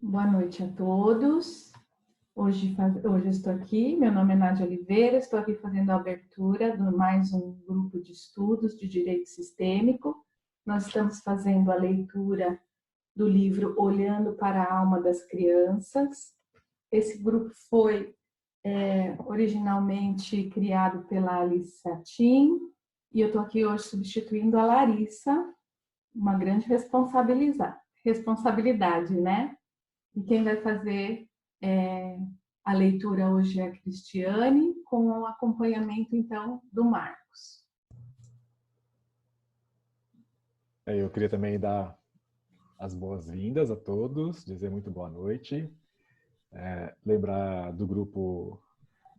Boa noite a todos. Hoje eu estou aqui, meu nome é Nádia Oliveira, estou aqui fazendo a abertura de mais um grupo de estudos de Direito Sistêmico. Nós estamos fazendo a leitura do livro Olhando para a Alma das Crianças. Esse grupo foi originalmente criado pela Alice Satin e eu estou aqui hoje substituindo a Larissa, uma grande responsabilidade, né? E quem vai fazer a leitura hoje é a Cristiane, com o acompanhamento, então, do Marcos. Eu queria também dar as boas-vindas a todos, dizer muito boa noite, lembrar do grupo,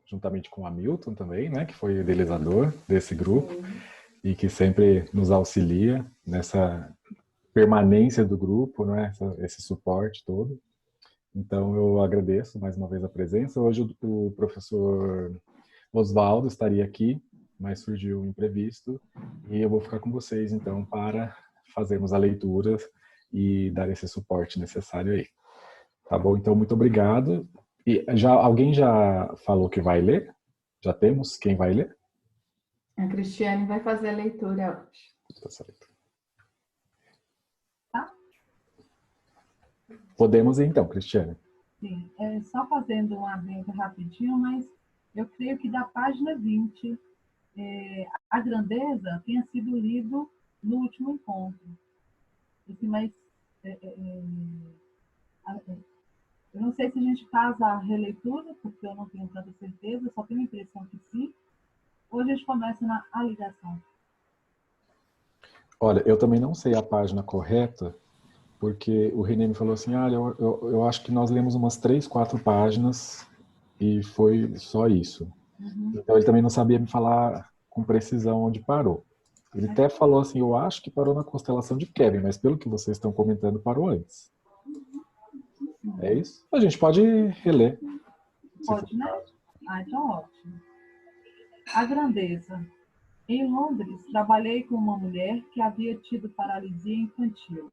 juntamente com o Hamilton também, né, que foi o idealizador desse grupo. Sim. E que sempre nos auxilia nessa permanência do grupo, né, esse suporte todo. Então, eu agradeço mais uma vez a presença. Hoje o professor Oswaldo estaria aqui, mas surgiu um imprevisto, e eu vou ficar com vocês, então, para fazermos a leitura e dar esse suporte necessário aí. Tá bom? Então, muito obrigado. E alguém já falou que vai ler? Já temos quem vai ler? A Cristiane vai fazer a leitura hoje. Tá certo. Tá? Podemos ir então, Cristiane. Sim, só fazendo um adendo rapidinho, mas eu creio que da página 20, a grandeza tenha sido lido no último encontro. Mas eu não sei se a gente faz a releitura, porque eu não tenho tanta certeza, só tenho a impressão que sim, ou a gente começa na ligação. Olha, eu também não sei a página correta, porque o René me falou assim, eu acho que nós lemos umas 3, 4 páginas e foi só isso. Uhum. Então ele também não sabia me falar com precisão onde parou. Ele até falou assim, eu acho que parou na constelação de Kevin, mas pelo que vocês estão comentando, parou antes. Uhum. É isso? A gente pode reler. Pode, né? Então ótimo. A grandeza. Em Londres, trabalhei com uma mulher que havia tido paralisia infantil.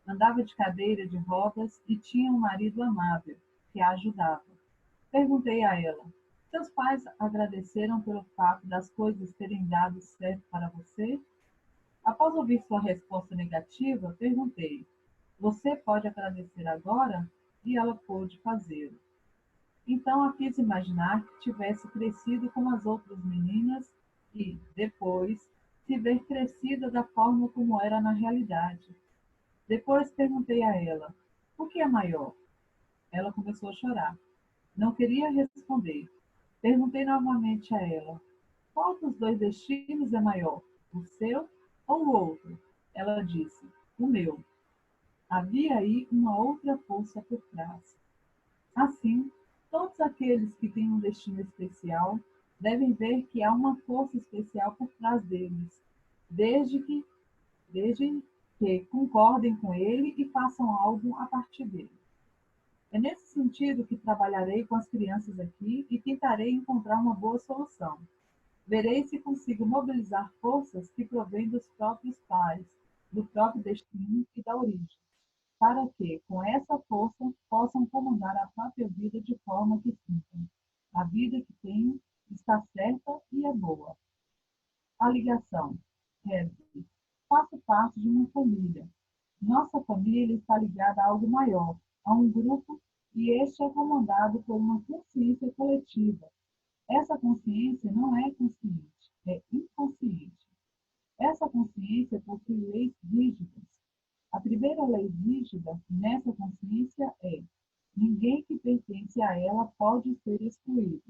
Andava de cadeira de rodas e tinha um marido amável, que a ajudava. Perguntei a ela, seus pais agradeceram pelo fato das coisas terem dado certo para você? Após ouvir sua resposta negativa, perguntei, você pode agradecer agora? E ela pôde fazê-lo. Então a fiz imaginar que tivesse crescido como as outras meninas e, depois, se ver crescida da forma como era na realidade. Depois perguntei a ela, o que é maior? Ela começou a chorar. Não queria responder. Perguntei novamente a ela, qual dos dois destinos é maior, o seu ou o outro? Ela disse, o meu. Havia aí uma outra força por trás. Assim, todos aqueles que têm um destino especial devem ver que há uma força especial por trás deles, desde que concordem com ele e façam algo a partir dele. É nesse sentido que trabalharei com as crianças aqui e tentarei encontrar uma boa solução. Verei se consigo mobilizar forças que provêm dos próprios pais, do próprio destino e da origem, para que, com essa força, possam comandar a própria vida de forma que sintam. A vida que tenho está certa e é boa. A ligação. Faço parte de uma família. Nossa família está ligada a algo maior, a um grupo, e este é comandado por uma consciência coletiva. Essa consciência não é consciente, é inconsciente. Essa consciência possui leis rígidas. A primeira lei rígida nessa consciência é: ninguém que pertence a ela pode ser excluído.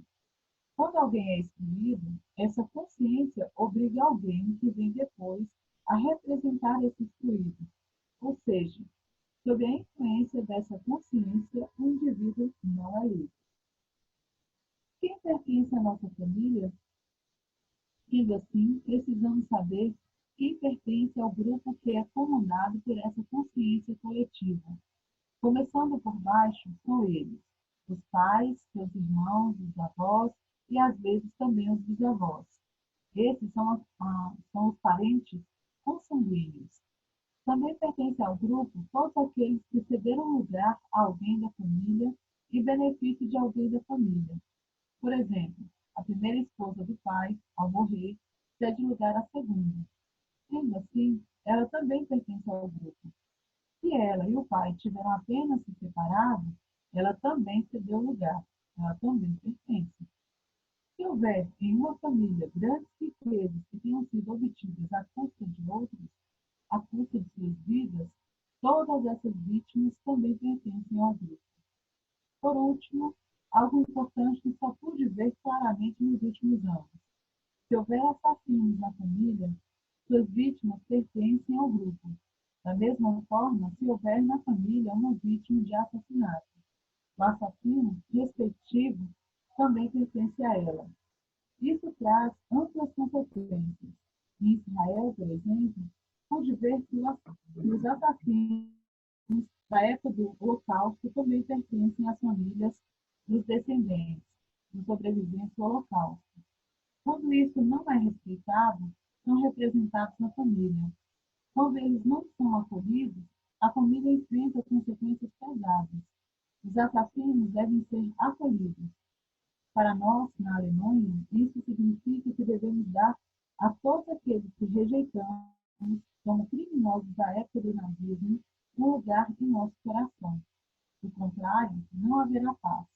Quando alguém é excluído, essa consciência obriga alguém que vem depois a representar esse excluído. Ou seja, sob a influência dessa consciência, o indivíduo não é livre. Quem pertence à nossa família? Sendo assim, precisamos saber quem pertence ao grupo que é comandado por essa consciência coletiva. Começando por baixo, são eles, os pais, seus irmãos, os avós e às vezes também os bisavós. Esses são os parentes consanguíneos. Também pertence ao grupo todos aqueles que cederam lugar a alguém da família em benefício de alguém da família. Por exemplo, a primeira esposa do pai, ao morrer, cede lugar à segunda. Sendo assim, ela também pertence ao grupo. Se ela e o pai tiveram apenas se separado, ela também cedeu lugar. Ela também pertence. Se houver em uma família grandes riquezas que tenham sido obtidas à custa de outros, à custa de suas vidas, todas essas vítimas também pertencem ao grupo. Por último, algo importante que só pude ver claramente nos últimos anos. Se houver assassinos na família, suas vítimas pertencem ao grupo. Da mesma forma, se houver na família uma vítima de assassinato, o assassino respectivo também pertence a ela. Isso traz amplas consequências. Em Israel, por exemplo, pude ver que os assassinos da época do Holocausto também pertencem às famílias dos descendentes, dos sobreviventes do Holocausto. Quando isso não é respeitado, são representados na família. Quando eles não são acolhidos, a família enfrenta consequências pesadas. Os assassinos devem ser acolhidos. Para nós, na Alemanha, isso significa que devemos dar a todos aqueles que rejeitamos como criminosos da época do nazismo um lugar em nosso coração. Do contrário, não haverá paz.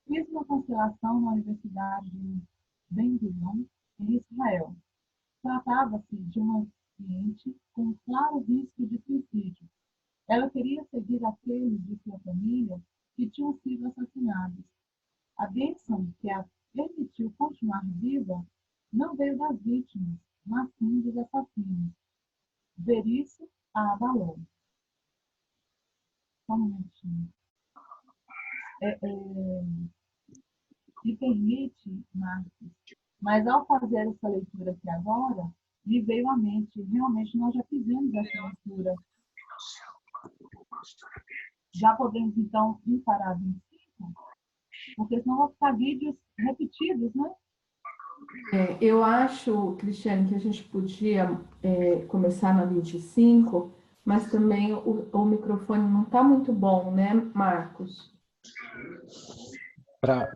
Fiz uma constelação na Universidade de Ben-Gurion, em Israel. Tratava-se de uma cliente com claro risco de suicídio. Ela queria seguir aqueles de sua família que tinham sido assassinados. A bênção que a permitiu continuar viva não veio das vítimas, mas sim dos assassinos. Ver isso a abalou. Só um minutinho. Me permite, Marcos, mas ao fazer essa leitura aqui agora, me veio à mente, realmente nós já fizemos essa leitura. Já podemos, então, ir para a 25? Porque senão vão ficar vídeos repetidos, né? Eu acho, Cristiane, que a gente podia começar na 25, mas também o microfone não está muito bom, né, Marcos?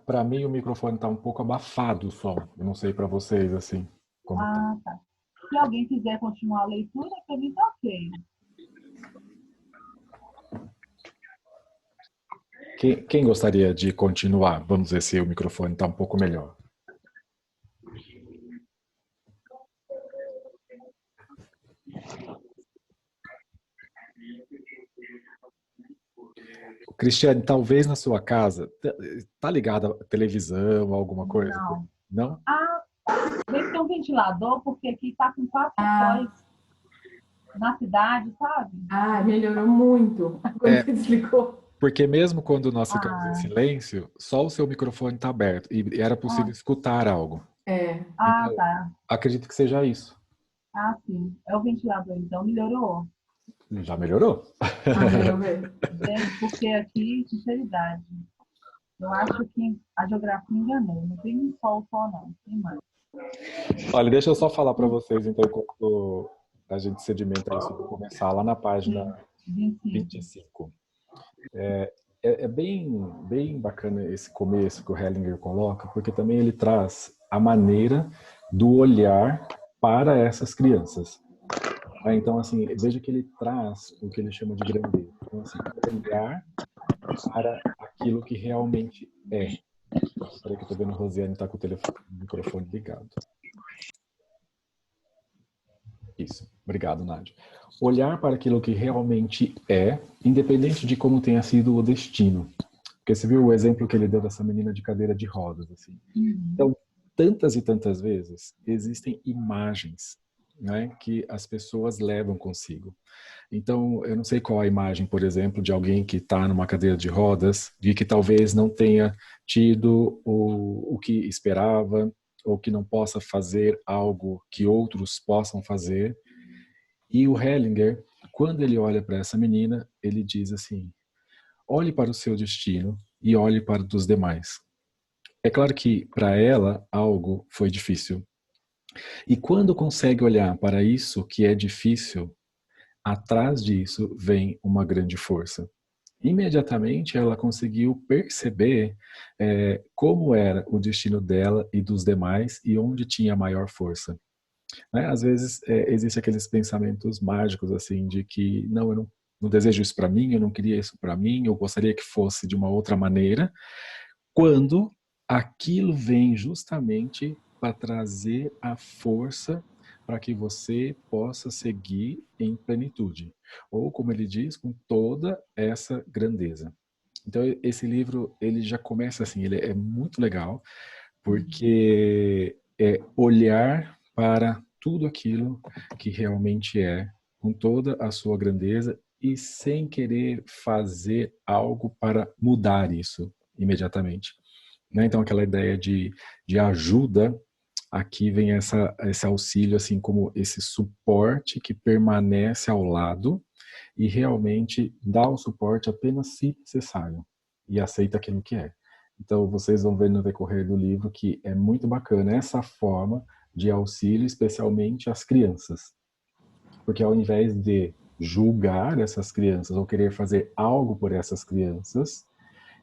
Para mim, o microfone está um pouco abafado o som. Eu não sei para vocês, assim, como tá. Tá. Se alguém quiser continuar a leitura, para mim está ok. Quem gostaria de continuar? Vamos ver se o microfone está um pouco melhor. Cristiane, talvez na sua casa, tá ligada a televisão, alguma coisa? Não. Não? Deve ter um ventilador, porque aqui está com 4 sóis na cidade, sabe? Melhorou muito quando você desligou. Porque mesmo quando nós ficamos em silêncio, só o seu microfone está aberto e era possível escutar algo. Então, Tá. acredito que seja isso. Sim. É o ventilador, então. Melhorou? Já melhorou? Porque aqui, sinceridade, eu acho que a geografia enganou. Não tem um sol só, não. Tem mais. Olha, deixa eu só falar para vocês, então, enquanto a gente sedimenta isso, vou começar lá na página 25. É bem bacana esse começo que o Hellinger coloca, porque também ele traz a maneira do olhar para essas crianças. Então, assim, veja que ele traz o que ele chama de grandeza. Então, assim, olhar para aquilo que realmente é. Espera que eu estou vendo a Rosiane está com o microfone ligado. Isso. Obrigado, Nádia. Olhar para aquilo que realmente é, independente de como tenha sido o destino. Porque você viu o exemplo que ele deu dessa menina de cadeira de rodas, assim. Então, tantas e tantas vezes existem imagens, né, que as pessoas levam consigo. Então, eu não sei qual a imagem, por exemplo, de alguém que está numa cadeira de rodas e que talvez não tenha tido o que esperava, ou que não possa fazer algo que outros possam fazer. E o Hellinger, quando ele olha para essa menina, ele diz assim: olhe para o seu destino e olhe para o dos demais. É claro que para ela algo foi difícil. E quando consegue olhar para isso que é difícil, atrás disso vem uma grande força. Imediatamente ela conseguiu perceber como era o destino dela e dos demais e onde tinha maior força. Né? Às vezes existe aqueles pensamentos mágicos assim de que não, eu não desejo isso para mim, eu não queria isso para mim, eu gostaria que fosse de uma outra maneira, quando aquilo vem justamente para trazer a força para que você possa seguir em plenitude, ou como ele diz, com toda essa grandeza. Então esse livro ele já começa assim, ele é muito legal porque é olhar para tudo aquilo que realmente é, com toda a sua grandeza e sem querer fazer algo para mudar isso imediatamente. Né? Então, aquela ideia de ajuda, aqui vem esse auxílio, assim como esse suporte que permanece ao lado e realmente dá o suporte apenas se necessário e aceita aquilo que é. Então, vocês vão ver no decorrer do livro que é muito bacana essa forma de auxílio, especialmente às crianças. Porque ao invés de julgar essas crianças ou querer fazer algo por essas crianças,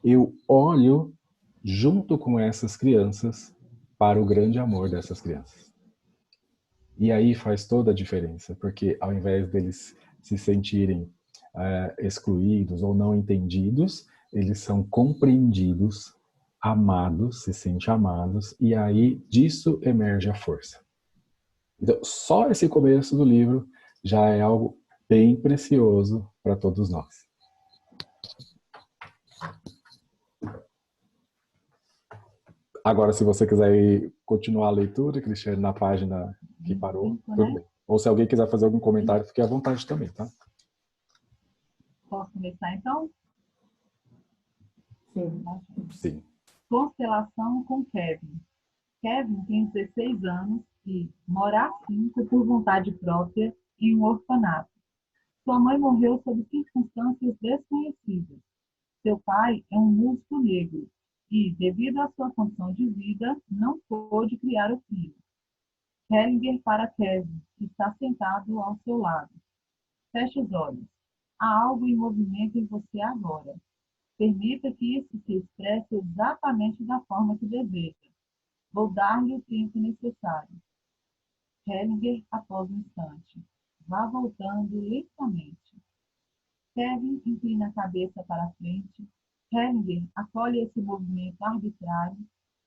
eu olho junto com essas crianças para o grande amor dessas crianças. E aí faz toda a diferença, porque ao invés deles se sentirem excluídos ou não entendidos, eles são compreendidos, amados, se sentem amados, e aí disso emerge a força. Então, só esse começo do livro já é algo bem precioso para todos nós. Agora, se você quiser continuar a leitura, Cristiane, na página que parou, tudo bem. Ou se alguém quiser fazer algum comentário, fique à vontade também, tá? Posso começar, então? Sim. Sim. Constelação com Kevin. Kevin tem 16 anos e mora há 5 por vontade própria em um orfanato. Sua mãe morreu sob circunstâncias desconhecidas. Seu pai é um músico negro e, devido à sua condição de vida, não pôde criar o filho. Hellinger para Kevin, que está sentado ao seu lado. Feche os olhos. Há algo em movimento em você agora. Permita que isso se expresse exatamente da forma que deseja. Vou dar-lhe o tempo necessário. Hellinger após um instante. Vá voltando lentamente. Kevin inclina a cabeça para a frente. Hellinger acolhe esse movimento arbitrário,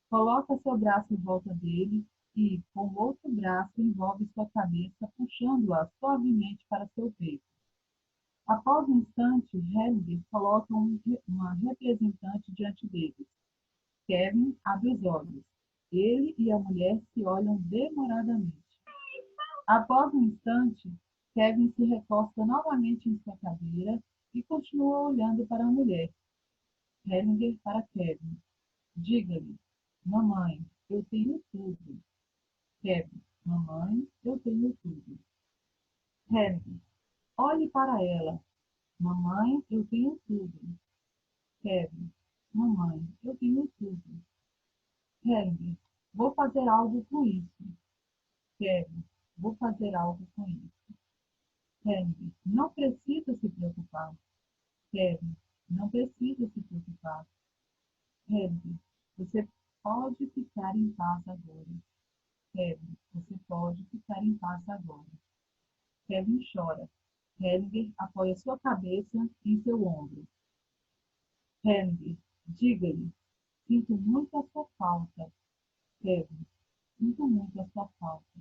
coloca seu braço em volta dele e, com o outro braço, envolve sua cabeça, puxando-a suavemente para seu peito. Após um instante, Hellinger coloca uma representante diante deles. Kevin abre os olhos. Ele e a mulher se olham demoradamente. Após um instante, Kevin se recosta novamente em sua cadeira e continua olhando para a mulher. Hellinger para Kevin. Diga-lhe, mamãe, eu tenho tudo. Kevin, mamãe, eu tenho tudo. Hellinger, olhe para ela. Mamãe, eu tenho tudo. Kevin, mamãe, eu tenho tudo. Hellinger, vou fazer algo com isso. Kevin, vou fazer algo com isso. Hellinger, não precisa se preocupar. Kevin, não precisa se preocupar. Hellinger, você pode ficar em paz agora. Kevin, você pode ficar em paz agora. Kevin chora. Hellinger apoia sua cabeça em seu ombro. Hellinger, diga-lhe, sinto muito a sua falta. Kevin, sinto muito a sua falta.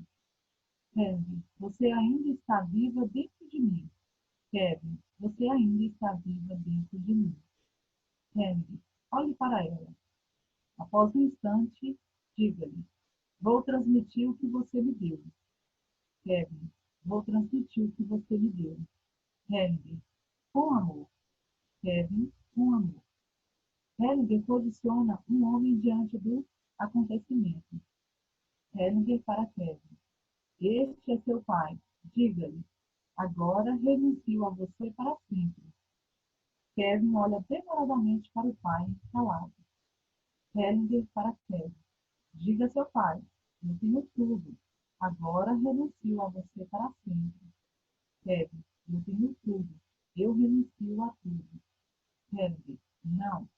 Hellinger, você ainda está viva dentro de mim. Kevin, você ainda está viva dentro de mim. Hellinger, olhe para ela. Após um instante, diga-lhe, vou transmitir o que você me deu. Kevin, vou transmitir o que você me deu. Hellinger, com amor. Kevin, com amor. Hellinger posiciona um homem diante do acontecimento. Hellinger para Kevin. Este é seu pai. Diga-lhe, agora renuncio a você para sempre. Kevin olha demoradamente para o pai, calado. Hellinger para Kevin. Diga a seu pai, eu tenho tudo. Agora renuncio a você para sempre. Kevin, eu tenho tudo. Eu renuncio a tudo. Kevin, não.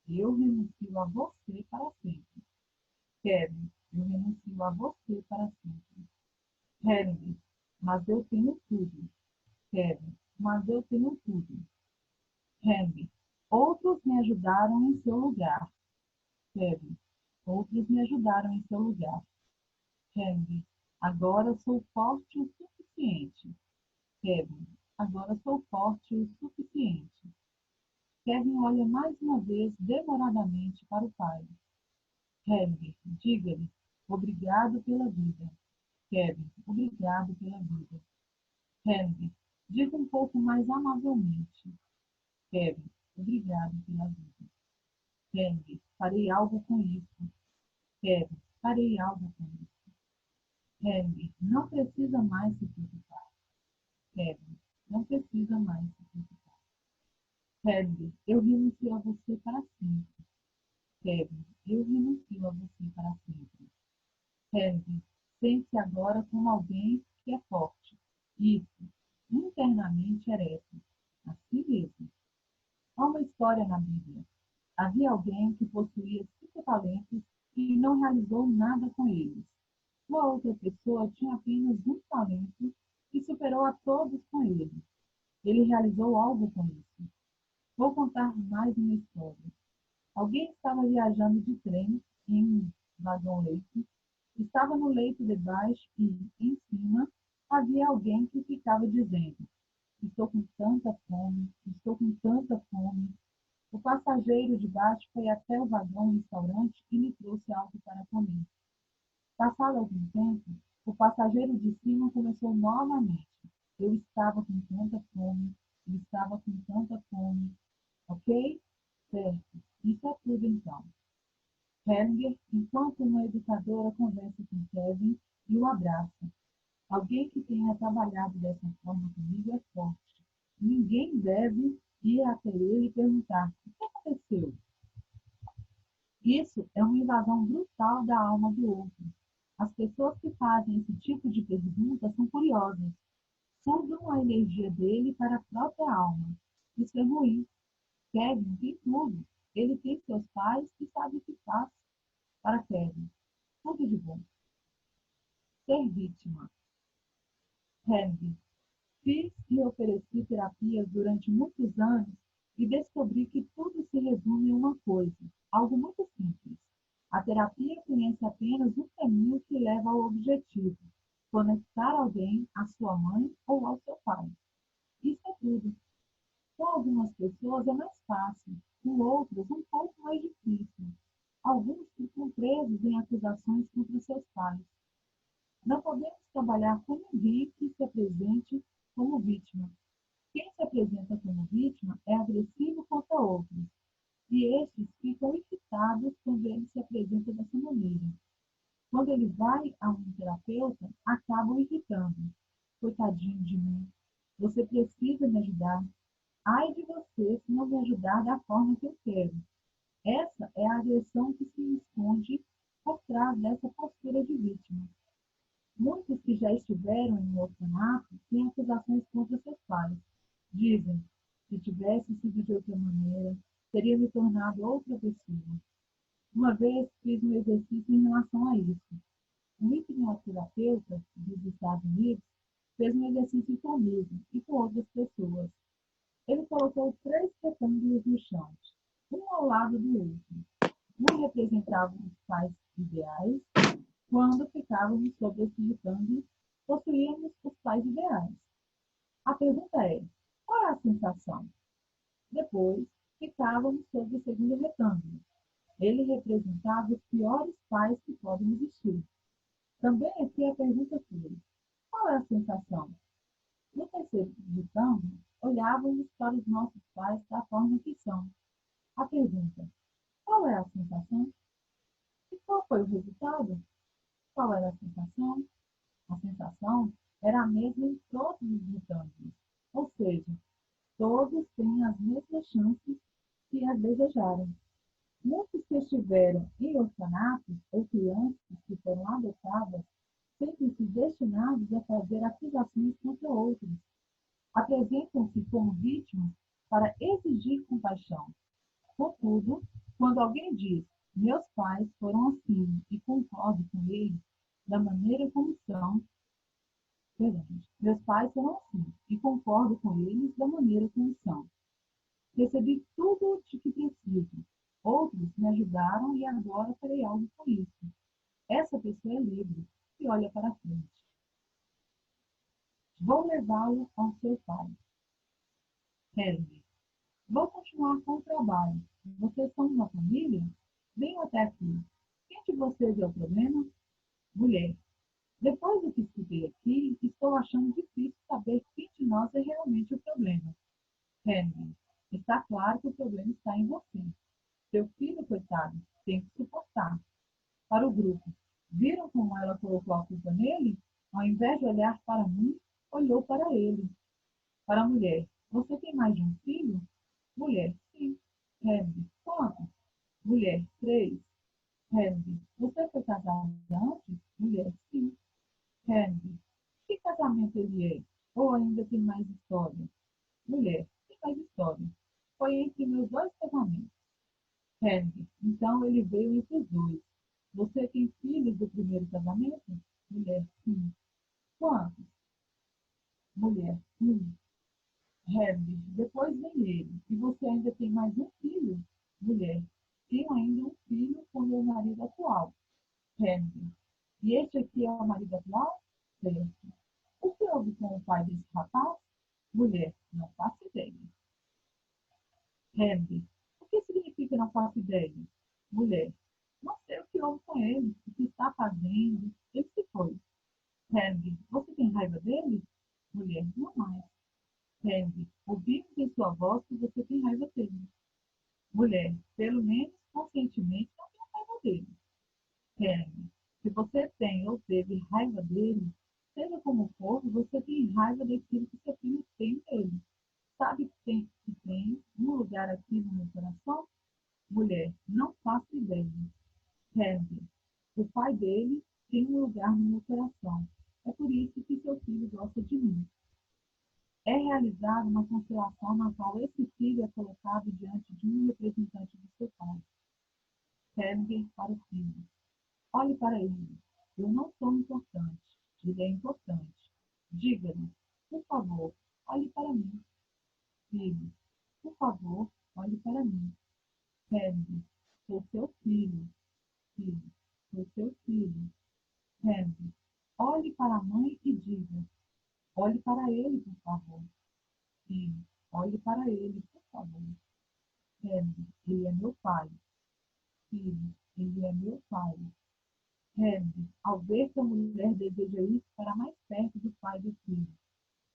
Eu renuncio a você para sempre. Kevin, eu renuncio a você para sempre. Kevin, mas eu tenho tudo. Kevin, mas eu tenho tudo. Kevin, outros me ajudaram em seu lugar. Kevin, outros me ajudaram em seu lugar. Kevin, agora sou forte o suficiente. Kevin, agora sou forte o suficiente. Kevin olha mais uma vez demoradamente para o pai. Kevin, diga-lhe, obrigado pela vida. Kevin, obrigado pela vida. Kevin, diga um pouco mais amavelmente. Kevin, obrigado pela vida. Kevin, farei algo com isso. Kevin, farei algo com isso. Kevin, não precisa mais se preocupar. Kevin, não precisa mais se preocupar. Kevin, eu renuncio a você para sempre. Kevin, eu renuncio a você para sempre. Kevin, sente-se agora como alguém que é forte. Isso, internamente ereto. Assim mesmo. Há uma história na Bíblia. Havia alguém que possuía 5 talentos e não realizou nada com eles. Uma outra pessoa tinha apenas 1 talento e superou a todos com ele. Ele realizou algo com isso. Vou contar mais uma história. Alguém estava viajando de trem em um vagão-leito. Estava no leito de baixo e, em cima, havia alguém que ficava dizendo: estou com tanta fome, estou com tanta fome. O passageiro de baixo foi até o vagão-restaurante e lhe trouxe algo para comer. Passado algum tempo, o passageiro de cima começou novamente. Eu estava com tanta fome, eu estava com tanta fome. Ok? Certo. Isso é tudo então. Hellinger, enquanto uma educadora conversa com Kevin e o abraça. Alguém que tenha trabalhado dessa forma comigo é forte. Ninguém deve ir até ele e perguntar: o que aconteceu? Isso é uma invasão brutal da alma do outro. As pessoas que fazem esse tipo de pergunta são curiosas. Sugam a energia dele para a própria alma. Isso é ruim. Kevin tem tudo. Ele tem seus pais e sabe o que faz. Para Kevin, tudo de bom. Ser vítima. Kevin, fiz e ofereci terapias durante muitos anos e descobri que tudo se resume em uma coisa, algo muito simples. A terapia conhece apenas um caminho que leva ao objetivo: conectar alguém à sua mãe ou ao seu pai. Isso é tudo. Com algumas pessoas é mais fácil, com outras um pouco mais difícil. Alguns ficam presos em acusações contra seus pais. Não podemos trabalhar com ninguém que se apresente como vítima. Quem se apresenta como vítima é agressivo contra outros, e estes ficam irritados quando ele se apresenta dessa maneira. Quando ele vai a um terapeuta, acabam irritando. Coitadinho de mim, você precisa me ajudar. Ai de você se não me ajudar da forma que eu quero. Essa é a agressão que se esconde por trás dessa postura de vítima. Muitos que já estiveram em um orfanato têm acusações contra seus pais. Dizem: se tivesse sido de outra maneira, teria me tornado outra pessoa. Uma vez fiz um exercício em relação a isso. Um hipnoterapeuta dos Estados Unidos fez um exercício comigo e com outras pessoas. Ele colocou 3 retângulos no chão, um ao lado do outro. Um representava os pais ideais. Quando ficávamos sobre esse retângulo, possuíamos os pais ideais. A pergunta é: qual é a sensação? Depois, ficávamos sobre o segundo retângulo. Ele representava os piores pais que podem existir. Também aqui a pergunta foi: qual é a sensação? No terceiro retângulo, olhávamos para os nossos pais da forma que são. A pergunta: qual é a sensação? E qual foi o resultado? Qual era a sensação? A sensação era a mesma em todos os retângulos, ou seja, todos têm as mesmas chances se as desejarem. Muitos que estiveram em orfanatos ou crianças que foram adotadas sentem-se destinados a fazer acusações contra outros. Apresentam-se como vítimas para exigir compaixão. Contudo, quando alguém diz, meus pais foram assim e concordo com eles da maneira como são, meus pais foram assim e concordo com eles da maneira como são. Recebi tudo de que preciso. Outros me ajudaram e agora farei algo com isso. Essa pessoa é livre e olha para frente. Vou levá-lo ao seu pai. Helga. Vou continuar com o trabalho. Vocês são uma família? Venham até aqui. Quem de vocês é o problema? Mulher. Depois do que escutei aqui, estou achando difícil saber quem de nós é realmente o problema. Helga. Está claro que o problema está em você. Seu filho, coitado, tem que suportar. Para o grupo. Viram como ela colocou a culpa nele? Ao invés de olhar para mim, olhou para ele. Para a mulher. Você tem mais de um filho? Mulher. Sim. Helga. Quantos? Mulher. 3. Helga. Você foi casada antes? Mulher. Sim. Helga. Que casamento ele é? Ou ainda tem mais história? Mulher. Tem mais história. Foi entre meus 2 casamentos. Helga. Então ele veio entre os 2. Você tem filhos do primeiro casamento? Mulher. Sim. Quantos? Mulher. 1. Helga. Depois vem ele. E você ainda tem mais um filho? Mulher. Tenho ainda um filho com meu marido atual. Helga. E este aqui é o marido atual? Certo. O que houve com o pai desse rapaz? Mulher. Não faço ideia. Helga. O que significa não faço ideia? Mulher. Não sei o que houve com ele, o que está fazendo. Ele se foi. Helga. Você tem raiva dele? Mulher. Não mais. Helga. Ouvimos em sua voz que você tem raiva dele. Mulher. Pelo menos conscientemente não tenho raiva dele. Helga. Se você tem ou teve raiva dele, seja como for, você tem raiva daquilo que seu filho tem dele. Sabe que tem um lugar aqui no meu coração? Mulher. Não faço ideia. Helga. O pai dele tem um lugar no meu coração. É por isso que seu filho gosta de mim. É realizada uma constelação na qual esse filho é colocado diante de um representante do seu pai. Helga para o filho. Olhe para ele. Eu não sou importante. Ele é importante. Diga-lhe, por favor, olhe para mim. Filho, por favor, olhe para mim. Helga, sou seu filho. Filho, sou seu filho. Helga, olhe para a mãe e diga, olhe para ele, por favor. Filho, olhe para ele, por favor. Helga, ele é meu pai. Filho, ele é meu pai. Helga, ao ver que a mulher deseja ir para mais perto do pai do filho,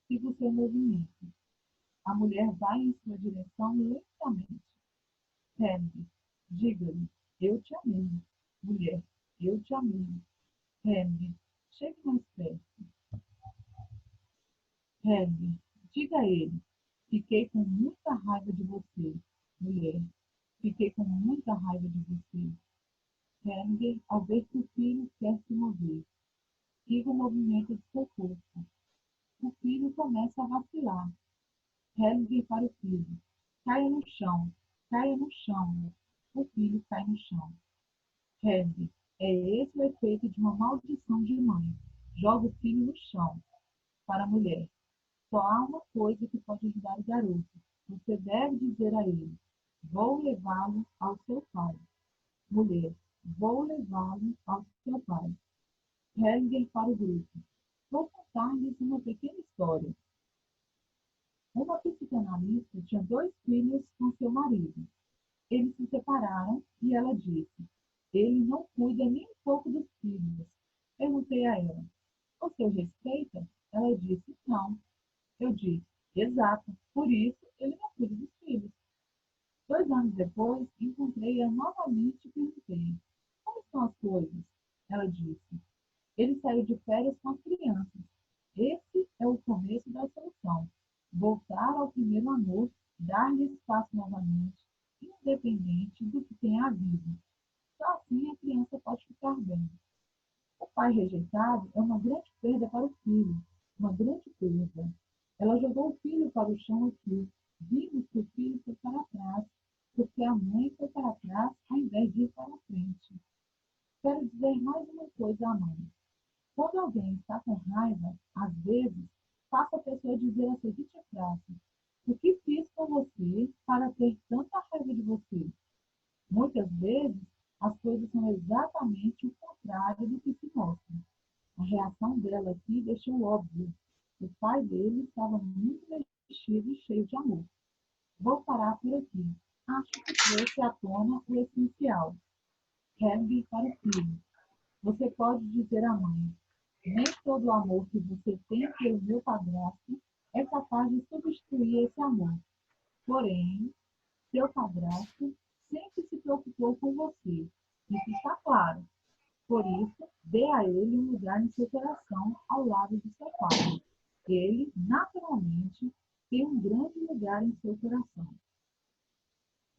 siga o seu movimento. A mulher vai em sua direção lentamente. Helga, diga-lhe, eu te amei. Mulher, eu te amei. Helga, chegue mais perto. Helga, diga a ele, fiquei com muita raiva de você. Mulher, fiquei com muita raiva de você. Helga, ao ver que o filho quer se mover, siga o movimento de seu corpo. O filho começa a vacilar. Helga para o filho. Caia no chão. Caia no chão. O filho cai no chão. Helga. É esse o efeito de uma maldição de mãe. Joga o filho no chão. Para a mulher. Só há uma coisa que pode ajudar o garoto. Você deve dizer a ele. Vou levá-lo ao seu pai. Mulher. Vou levá-lo ao seu pai. Helga para o grupo. Vou contar-lhes uma pequena história. Uma psicanalista tinha 2 filhos com seu marido. Eles se separaram e ela disse, ele não cuida nem um pouco dos filhos. Perguntei a ela, você o respeita? Ela disse, não. Eu disse, exato, por isso ele não cuida dos filhos. 2 anos depois, encontrei-a novamente e perguntei, como estão as coisas? Ela disse, ele saiu de férias com as crianças. Esse é o começo da solução. Voltar ao primeiro amor, dar-lhe espaço novamente, independente do que tenha havido. Só assim a criança pode ficar bem. O pai rejeitado é uma grande perda para o filho, uma grande perda. Ela jogou o filho para o chão aqui. Vimos que o filho foi para trás, porque a mãe foi para trás ao invés de ir para frente. Quero dizer mais uma coisa à mãe. Quando alguém está com raiva, às vezes, faça a pessoa dizer a seguinte frase: o que fiz com você para ter tanta raiva de você? Muitas vezes, as coisas são exatamente o contrário do que se mostra. A reação dela aqui deixou óbvio. O pai dele estava muito mexido e cheio de amor. Vou parar por aqui. Acho que trouxe à tona o essencial. Helga para o filho. Você pode dizer à mãe: nem todo o amor que você tem pelo meu padrasto é capaz de substituir esse amor. Porém, seu padrasto sempre se preocupou com você. Isso está claro. Por isso, dê a ele um lugar em seu coração ao lado de seu pai. Ele, naturalmente, tem um grande lugar em seu coração.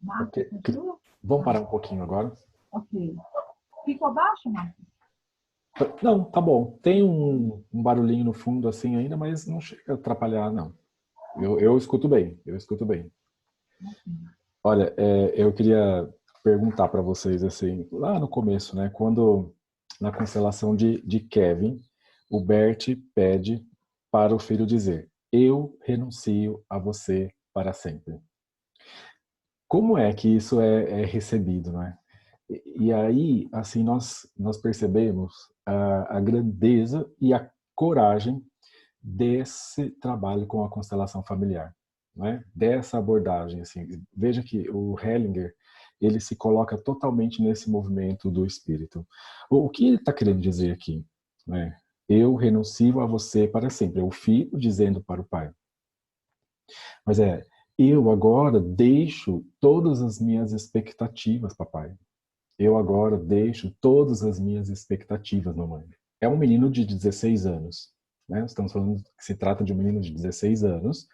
Marcos, Ok. Vamos parar um pouquinho agora? Ok. Ficou baixo, Marcos? Não, tá bom. Tem um barulhinho no fundo assim ainda, mas não chega a atrapalhar, não. Eu escuto bem, eu escuto bem. Olha, eu queria perguntar para vocês, assim, lá no começo, né, quando na constelação de Kevin, o Bert pede para o filho dizer: eu renuncio a você para sempre. Como é que isso é recebido, né? E aí, assim, nós percebemos a grandeza e a coragem desse trabalho com a constelação familiar, né? Dessa abordagem, assim. Veja que o Hellinger, ele se coloca totalmente nesse movimento do espírito. O que ele está querendo dizer aqui, né? Eu renuncio a você para sempre. É o filho dizendo para o pai. Mas eu agora deixo todas as minhas expectativas, papai. Eu agora deixo todas as minhas expectativas, mamãe. É um menino de 16 anos. Né? Estamos falando que se trata de um menino de 16 anos.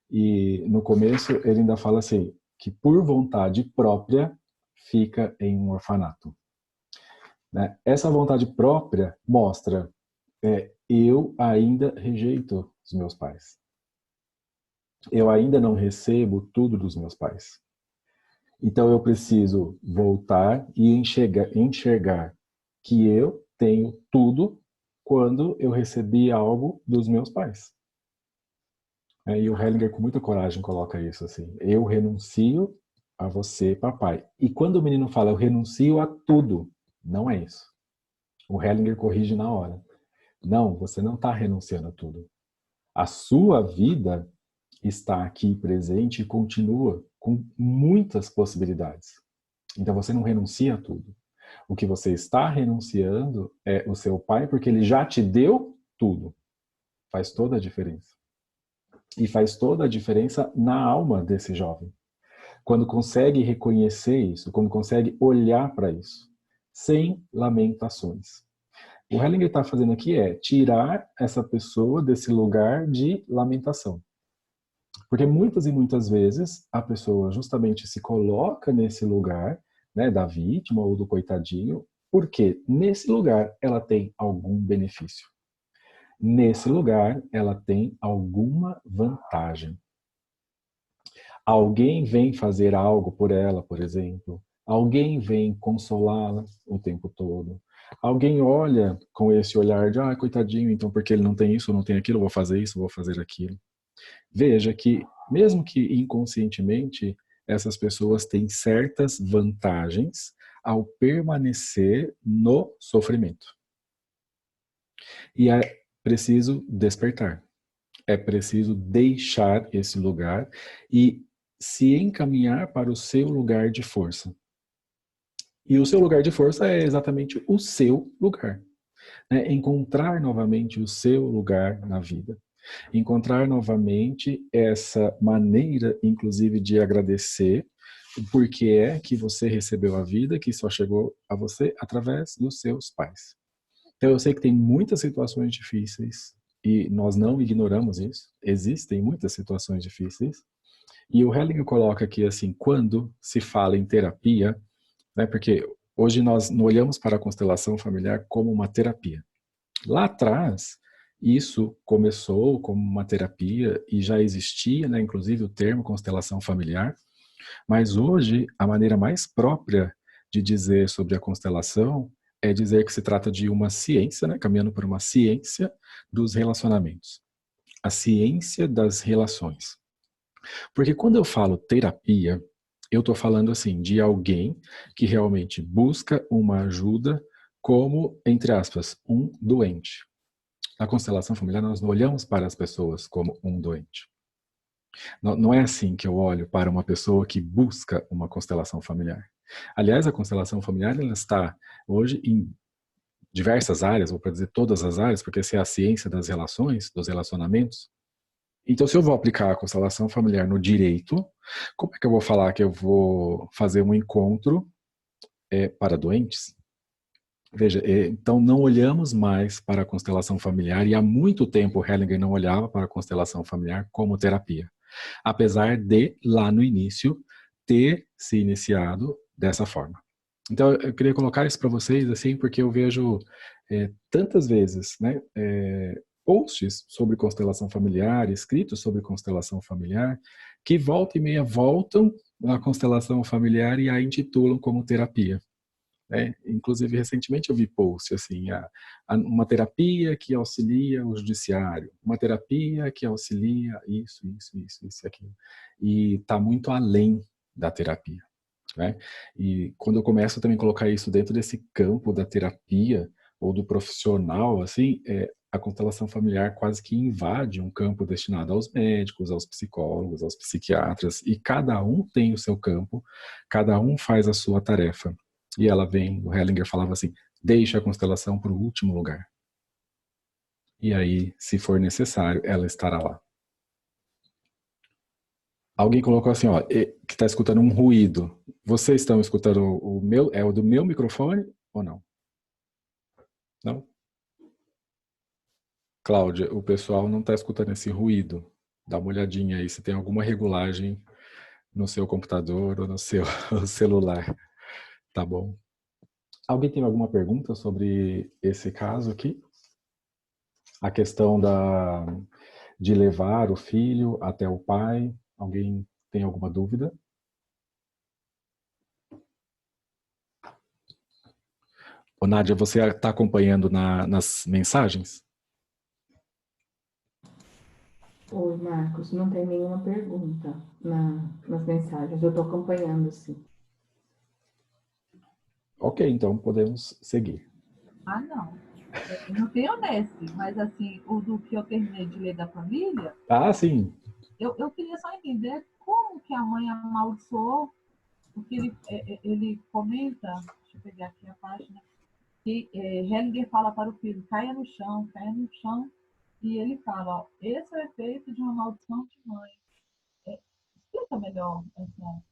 E no começo ele ainda fala assim, que por vontade própria fica em um orfanato. Né? Essa vontade própria mostra, eu ainda rejeito os meus pais. Eu ainda não recebo tudo dos meus pais. Então eu preciso voltar e enxergar que eu tenho tudo quando eu recebi algo dos meus pais. E o Hellinger com muita coragem coloca isso assim: eu renuncio a você, papai. E quando o menino fala eu renuncio a tudo, não é isso. O Hellinger corrige na hora. Não, você não está renunciando a tudo. A sua vida está aqui presente e continua com muitas possibilidades. Então você não renuncia a tudo. O que você está renunciando é o seu pai, porque ele já te deu tudo. Faz toda a diferença. E faz toda a diferença na alma desse jovem. Quando consegue reconhecer isso, quando consegue olhar para isso, sem lamentações. O Hellinger está fazendo aqui tirar essa pessoa desse lugar de lamentação. Porque muitas e muitas vezes a pessoa justamente se coloca nesse lugar, né, da vítima ou do coitadinho, porque nesse lugar ela tem algum benefício. Nesse lugar ela tem alguma vantagem. Alguém vem fazer algo por ela, por exemplo. Alguém vem consolá-la o tempo todo. Alguém olha com esse olhar de, coitadinho, então porque ele não tem isso, não tem aquilo, vou fazer isso, vou fazer aquilo. Veja que, mesmo que inconscientemente, essas pessoas têm certas vantagens ao permanecer no sofrimento. E é preciso despertar. É preciso deixar esse lugar e se encaminhar para o seu lugar de força. E o seu lugar de força é exatamente o seu lugar. Né? Encontrar novamente o seu lugar na vida. Encontrar novamente essa maneira, inclusive, de agradecer o porquê é que você recebeu a vida que só chegou a você através dos seus pais. Então eu sei que tem muitas situações difíceis e nós não ignoramos isso. Existem muitas situações difíceis. E o Hellinger coloca aqui assim, quando se fala em terapia, né, porque hoje nós não olhamos para a constelação familiar como uma terapia. Lá atrás, Isso começou como uma terapia e já existia, né, inclusive o termo constelação familiar, mas hoje a maneira mais própria de dizer sobre a constelação é dizer que se trata de uma ciência, né, caminhando por uma ciência dos relacionamentos. A ciência das relações. Porque quando eu falo terapia, eu estou falando assim de alguém que realmente busca uma ajuda como, entre aspas, um doente. Na constelação familiar, nós não olhamos para as pessoas como um doente. Não é assim que eu olho para uma pessoa que busca uma constelação familiar. Aliás, a constelação familiar ela está hoje em diversas áreas, ou para dizer todas as áreas, porque essa é a ciência das relações, dos relacionamentos. Então, se eu vou aplicar a constelação familiar no direito, como é que eu vou falar que eu vou fazer um encontro para doentes? Veja, então não olhamos mais para a constelação familiar, e há muito tempo Hellinger não olhava para a constelação familiar como terapia. Apesar de, lá no início, ter se iniciado dessa forma. Então, eu queria colocar isso para vocês, assim, porque eu vejo tantas vezes, né, posts sobre constelação familiar, escritos sobre constelação familiar, que volta e meia voltam na constelação familiar e a intitulam como terapia. Inclusive, recentemente eu vi post assim, uma terapia que auxilia o judiciário, uma terapia que auxilia isso e aquilo. E está muito além da terapia. Né? E quando eu começo a também colocar isso dentro desse campo da terapia ou do profissional, assim, a constelação familiar quase que invade um campo destinado aos médicos, aos psicólogos, aos psiquiatras, e cada um tem o seu campo, cada um faz a sua tarefa. E ela vem, o Hellinger falava assim, deixa a constelação para o último lugar. E aí, se for necessário, ela estará lá. Alguém colocou assim, ó, que está escutando um ruído. Vocês estão escutando o meu, é o do meu microfone ou não? Não? Cláudia, o pessoal não está escutando esse ruído. Dá uma olhadinha aí se tem alguma regulagem no seu computador ou no seu celular. Tá bom? Alguém tem alguma pergunta sobre esse caso aqui? A questão de levar o filho até o pai. Alguém tem alguma dúvida? Ô, Nádia, você está acompanhando nas mensagens? Oi, Marcos, não tem nenhuma pergunta nas mensagens, eu estou acompanhando, sim. Ok, então podemos seguir. Ah, não. Eu não tenho nesse, mas assim, o do que eu terminei de ler da família, Ah, sim. eu queria só entender como que a mãe amaldiçoou, porque ele comenta, deixa eu pegar aqui a página, que Hellinger fala para o filho, caia no chão, e ele fala, ó, esse é o efeito de uma maldição de mãe. Explica melhor essa...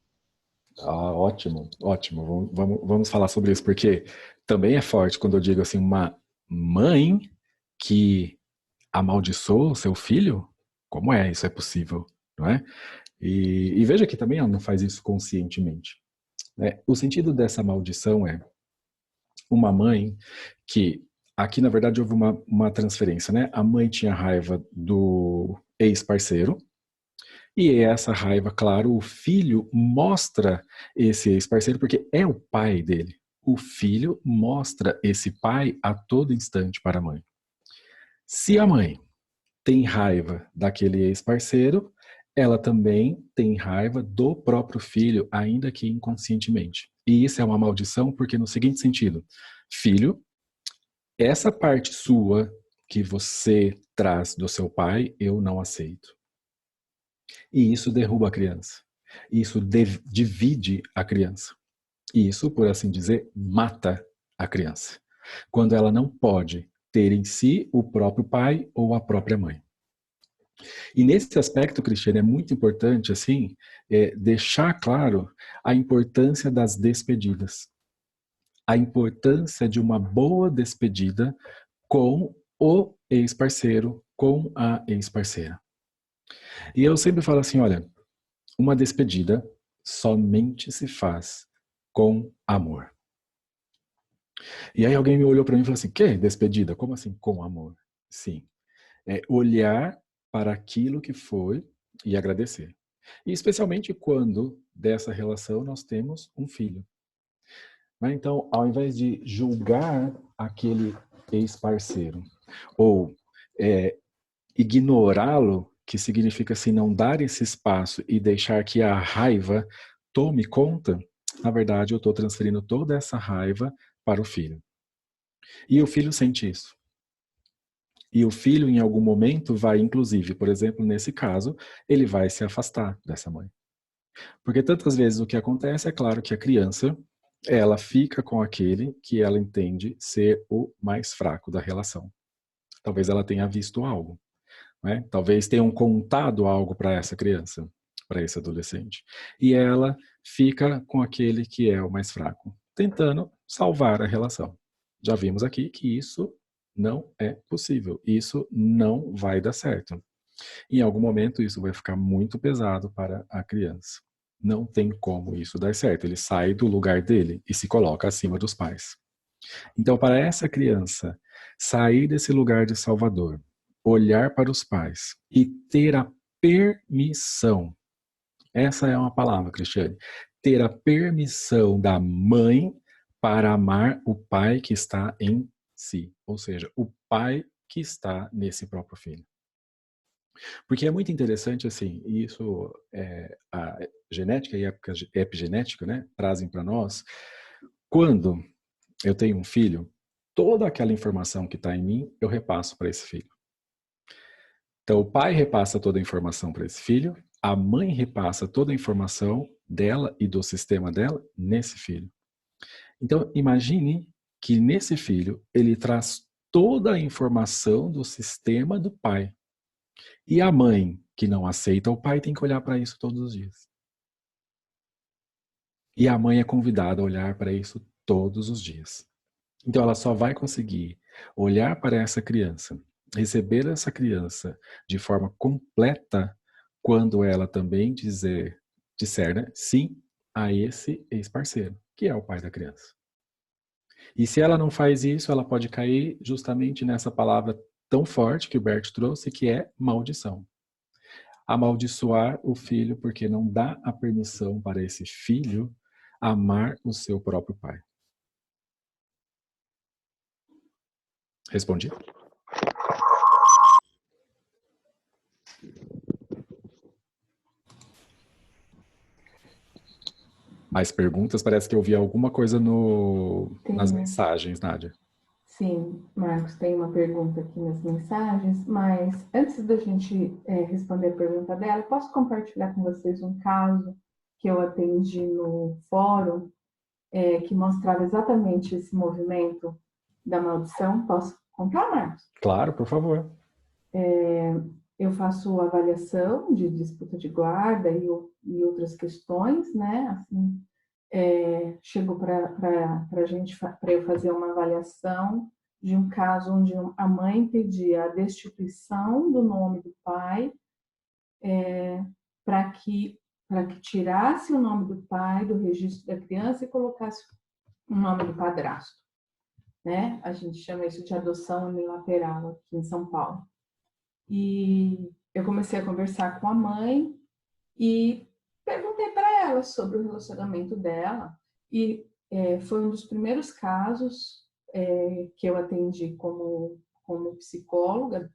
Ah, ótimo, ótimo. Vamos falar sobre isso, porque também é forte quando eu digo assim, uma mãe que amaldiçoou o seu filho? Como é isso é possível, não é? E veja que também ela não faz isso conscientemente. Né? O sentido dessa maldição é uma mãe que, aqui na verdade houve uma transferência, né? A mãe tinha raiva do ex-parceiro, e essa raiva, claro, o filho mostra esse ex-parceiro porque é o pai dele. O filho mostra esse pai a todo instante para a mãe. Se a mãe tem raiva daquele ex-parceiro, ela também tem raiva do próprio filho, ainda que inconscientemente. E isso é uma maldição porque no seguinte sentido, filho, essa parte sua que você traz do seu pai, eu não aceito. E isso derruba a criança. Isso divide a criança. E isso, por assim dizer, mata a criança. Quando ela não pode ter em si o próprio pai ou a própria mãe. E nesse aspecto, Cristiane, é muito importante assim deixar claro a importância das despedidas. A importância de uma boa despedida com o ex-parceiro, com a ex-parceira. E eu sempre falo assim, olha, uma despedida somente se faz com amor. E aí alguém me olhou para mim e falou assim, que despedida? Como assim com amor? Sim. É olhar para aquilo que foi e agradecer. E especialmente quando dessa relação nós temos um filho. Então, ao invés de julgar aquele ex-parceiro ou ignorá-lo, que significa assim, não dar esse espaço e deixar que a raiva tome conta, na verdade eu estou transferindo toda essa raiva para o filho. E o filho sente isso. E o filho, em algum momento, vai, inclusive, por exemplo, nesse caso, ele vai se afastar dessa mãe. Porque tantas vezes o que acontece é claro que a criança, ela fica com aquele que ela entende ser o mais fraco da relação. Talvez ela tenha visto algo, né? Talvez tenham contado algo para essa criança, para esse adolescente. E ela fica com aquele que é o mais fraco, tentando salvar a relação. Já vimos aqui que isso não é possível, isso não vai dar certo. Em algum momento isso vai ficar muito pesado para a criança. Não tem como isso dar certo. Ele sai do lugar dele e se coloca acima dos pais. Então, para essa criança sair desse lugar de salvador, olhar para os pais e ter a permissão, essa é uma palavra, Cristiane, ter a permissão da mãe para amar o pai que está em si, ou seja, o pai que está nesse próprio filho. Porque é muito interessante, assim, e isso a genética e a epigenética, né, trazem para nós. Quando eu tenho um filho, toda aquela informação que está em mim, eu repasso para esse filho. Então, o pai repassa toda a informação para esse filho, a mãe repassa toda a informação dela e do sistema dela nesse filho. Então, imagine que nesse filho, ele traz toda a informação do sistema do pai. E a mãe que não aceita o pai tem que olhar para isso todos os dias. E a mãe é convidada a olhar para isso todos os dias. Então ela só vai conseguir olhar para essa criança, receber essa criança de forma completa quando ela também disser, né, sim a esse ex-parceiro, que é o pai da criança. E se ela não faz isso, ela pode cair justamente nessa palavra tão forte que o Bert trouxe, que é maldição. Amaldiçoar o filho porque não dá a permissão para esse filho amar o seu próprio pai. Respondi? Mais perguntas? Parece que eu vi alguma coisa nas mensagens, Nádia. Sim, Marcos, tem uma pergunta aqui nas mensagens, mas antes da gente responder a pergunta dela, posso compartilhar com vocês um caso que eu atendi no fórum, que mostrava exatamente esse movimento da maldição? Posso contar, Marcos? Claro, por favor. Eu faço avaliação de disputa de guarda e outras questões, né? Assim, chegou para eu fazer uma avaliação de um caso onde a mãe pedia a destituição do nome do pai para que tirasse o nome do pai do registro da criança e colocasse o nome do padrasto, né? A gente chama isso de adoção unilateral aqui em São Paulo. E eu comecei a conversar com a mãe e perguntei para ela sobre o relacionamento dela. E foi um dos primeiros casos que eu atendi como psicóloga,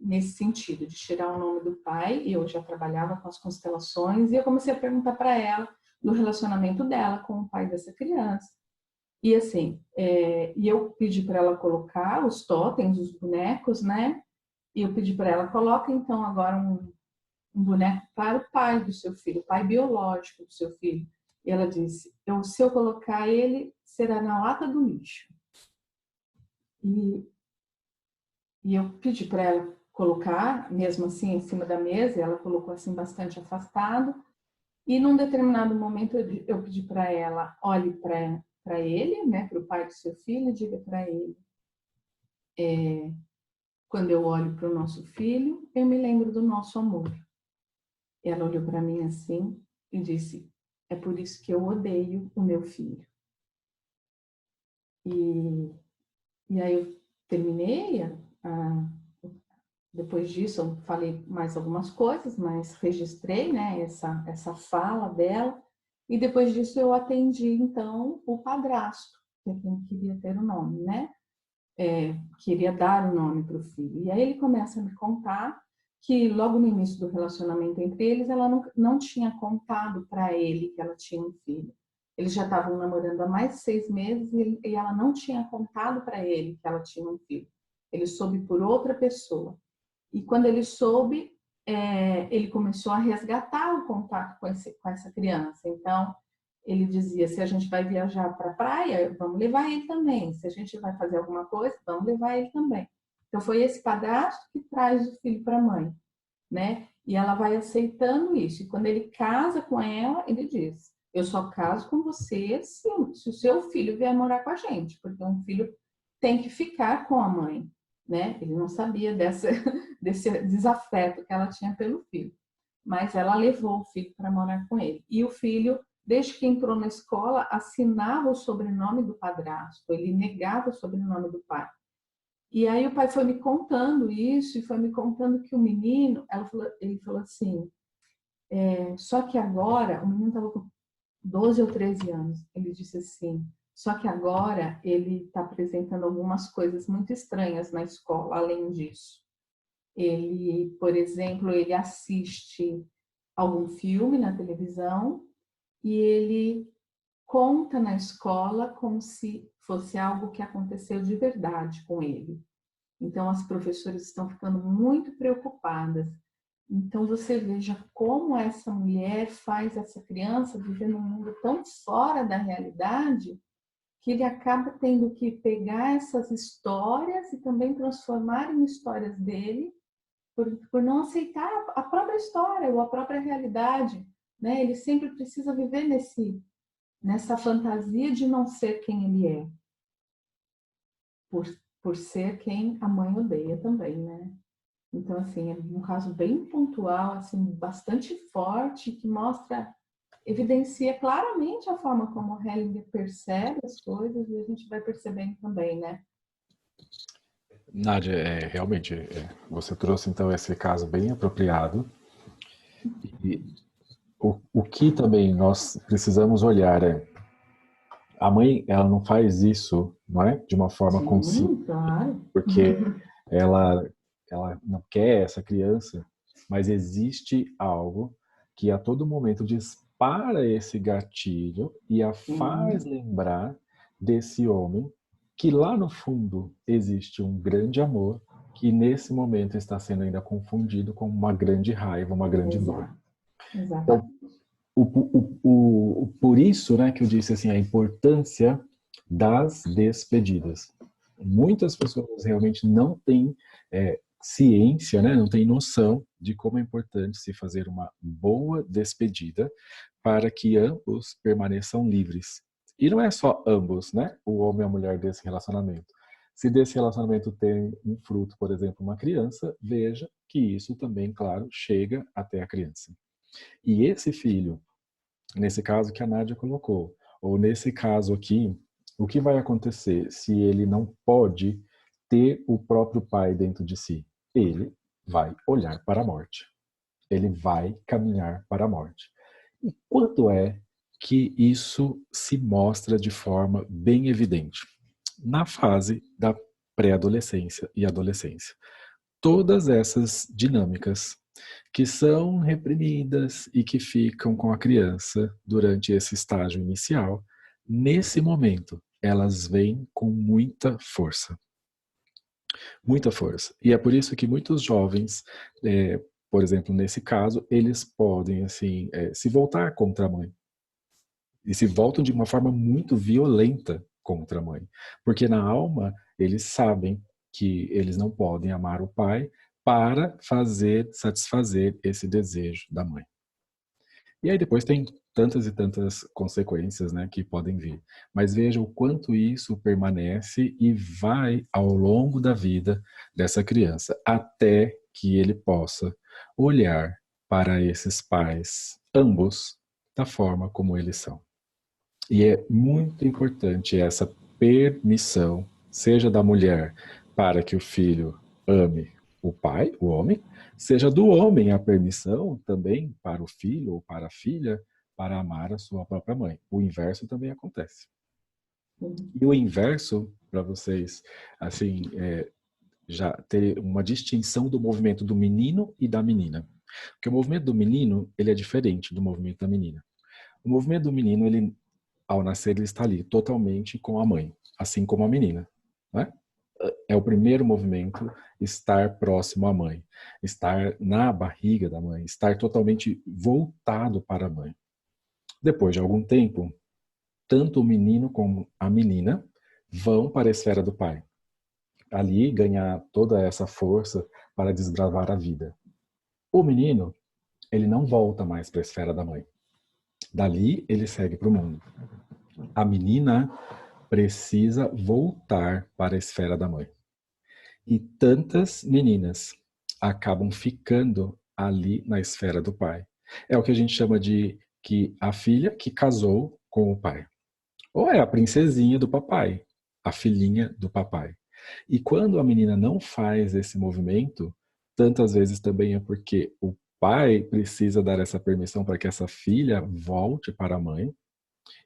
nesse sentido, de tirar o nome do pai. E eu já trabalhava com as constelações, e eu comecei a perguntar para ela do relacionamento dela com o pai dessa criança. E assim, e eu pedi para ela colocar os totens, os bonecos, né? E eu pedi para ela, coloca então agora um boneco para o pai do seu filho, o pai biológico do seu filho. E ela disse, se eu colocar ele, será na lata do lixo. E eu pedi para ela colocar, mesmo assim, em cima da mesa, e ela colocou assim bastante afastado. E num determinado momento eu pedi para ela, olhe para ele, né, para o pai do seu filho, e diga para ele, quando eu olho para o nosso filho, eu me lembro do nosso amor. E ela olhou para mim assim e disse, é por isso que eu odeio o meu filho. E aí eu terminei Depois disso, eu falei mais algumas coisas, mas registrei, né, essa fala dela. E depois disso, eu atendi, então, o padrasto, que é quem queria ter o nome, né? Queria dar o nome para o filho. E aí ele começa a me contar que logo no início do relacionamento entre eles, ela não tinha contado para ele que ela tinha um filho. Eles já estavam namorando há mais de 6 meses e ela não tinha contado para ele que ela tinha um filho. Ele soube por outra pessoa. E quando ele soube, ele começou a resgatar o contato com essa criança. Então, ele dizia, se a gente vai viajar para a praia, vamos levar ele também. Se a gente vai fazer alguma coisa, vamos levar ele também. Então, foi esse padrasto que traz o filho para a mãe, né? E ela vai aceitando isso. E quando ele casa com ela, ele diz, eu só caso com você se o seu filho vier morar com a gente, porque um filho tem que ficar com a mãe, né? Ele não sabia desse desafeto que ela tinha pelo filho. Mas ela levou o filho para morar com ele. E o filho, desde que entrou na escola, assinava o sobrenome do padrasto, ele negava o sobrenome do pai. E aí o pai foi me contando isso, e foi me contando que o menino, ele falou assim, só que agora, o menino estava com 12 ou 13 anos, ele disse assim, só que agora ele está apresentando algumas coisas muito estranhas na escola, além disso. Ele, por exemplo, ele assiste algum filme na televisão e ele conta na escola como se fosse algo que aconteceu de verdade com ele. Então, as professoras estão ficando muito preocupadas. Então, você veja como essa mulher faz essa criança viver num mundo tão fora da realidade que ele acaba tendo que pegar essas histórias e também transformar em histórias dele por não aceitar a própria história ou a própria realidade, né? Ele sempre precisa viver nessa fantasia de não ser quem ele é, por ser quem a mãe odeia também, né? Então, assim, é um caso bem pontual, assim, bastante forte, que evidencia claramente a forma como o Hellinger percebe as coisas e a gente vai percebendo também, né? Nádia, realmente, você trouxe então esse caso bem apropriado. E o que também nós precisamos olhar a mãe, ela não faz isso, não é? De uma forma consciente, claro. porque ela não quer essa criança, mas existe algo que a todo momento dispara esse gatilho e a faz lembrar desse homem que lá no fundo existe um grande amor que nesse momento está sendo ainda confundido com uma grande raiva, uma grande dor. Então, por isso, né, que eu disse assim, a importância das despedidas. Muitas pessoas realmente não têm ciência, né, não têm noção de como é importante se fazer uma boa despedida para que ambos permaneçam livres. E não é só ambos, né, o homem e a mulher desse relacionamento. Se desse relacionamento tem um fruto, por exemplo, uma criança, veja que isso também, claro, chega até a criança. E esse filho, nesse caso que a Nádia colocou, ou nesse caso aqui, o que vai acontecer se ele não pode ter o próprio pai dentro de si? Ele vai olhar para a morte. Ele vai caminhar para a morte. E quando é que isso se mostra de forma bem evidente? Na fase da pré-adolescência e adolescência. Todas essas dinâmicas que são reprimidas e que ficam com a criança durante esse estágio inicial, nesse momento, elas vêm com muita força. Muita força. E é por isso que muitos jovens, por exemplo, nesse caso, eles podem assim, se voltar contra a mãe. E se voltam de uma forma muito violenta contra a mãe. Porque na alma, eles sabem que eles não podem amar o pai para satisfazer esse desejo da mãe. E aí depois tem tantas e tantas consequências, né, que podem vir. Mas veja o quanto isso permanece e vai ao longo da vida dessa criança, até que ele possa olhar para esses pais, ambos, da forma como eles são. E é muito importante essa permissão, seja da mulher para que o filho ame o pai, o homem, seja do homem a permissão também para o filho ou para a filha para amar a sua própria mãe. O inverso também acontece. E o inverso, para vocês, assim, já ter uma distinção do movimento do menino e da menina. Porque o movimento do menino, ele é diferente do movimento da menina. O movimento do menino, ele, ao nascer, ele está ali totalmente com a mãe, assim como a menina, né? É o primeiro movimento, estar próximo à mãe, estar na barriga da mãe, estar totalmente voltado para a mãe. Depois de algum tempo, tanto o menino como a menina vão para a esfera do pai. Ali ganhar toda essa força para desbravar a vida. O menino, ele não volta mais para a esfera da mãe. Dali, ele segue para o mundo. A menina precisa voltar para a esfera da mãe. E tantas meninas acabam ficando ali na esfera do pai. É o que a gente chama de que a filha que casou com o pai. Ou é a princesinha do papai, a filhinha do papai. E quando a menina não faz esse movimento, tantas vezes também é porque o pai precisa dar essa permissão para que essa filha volte para a mãe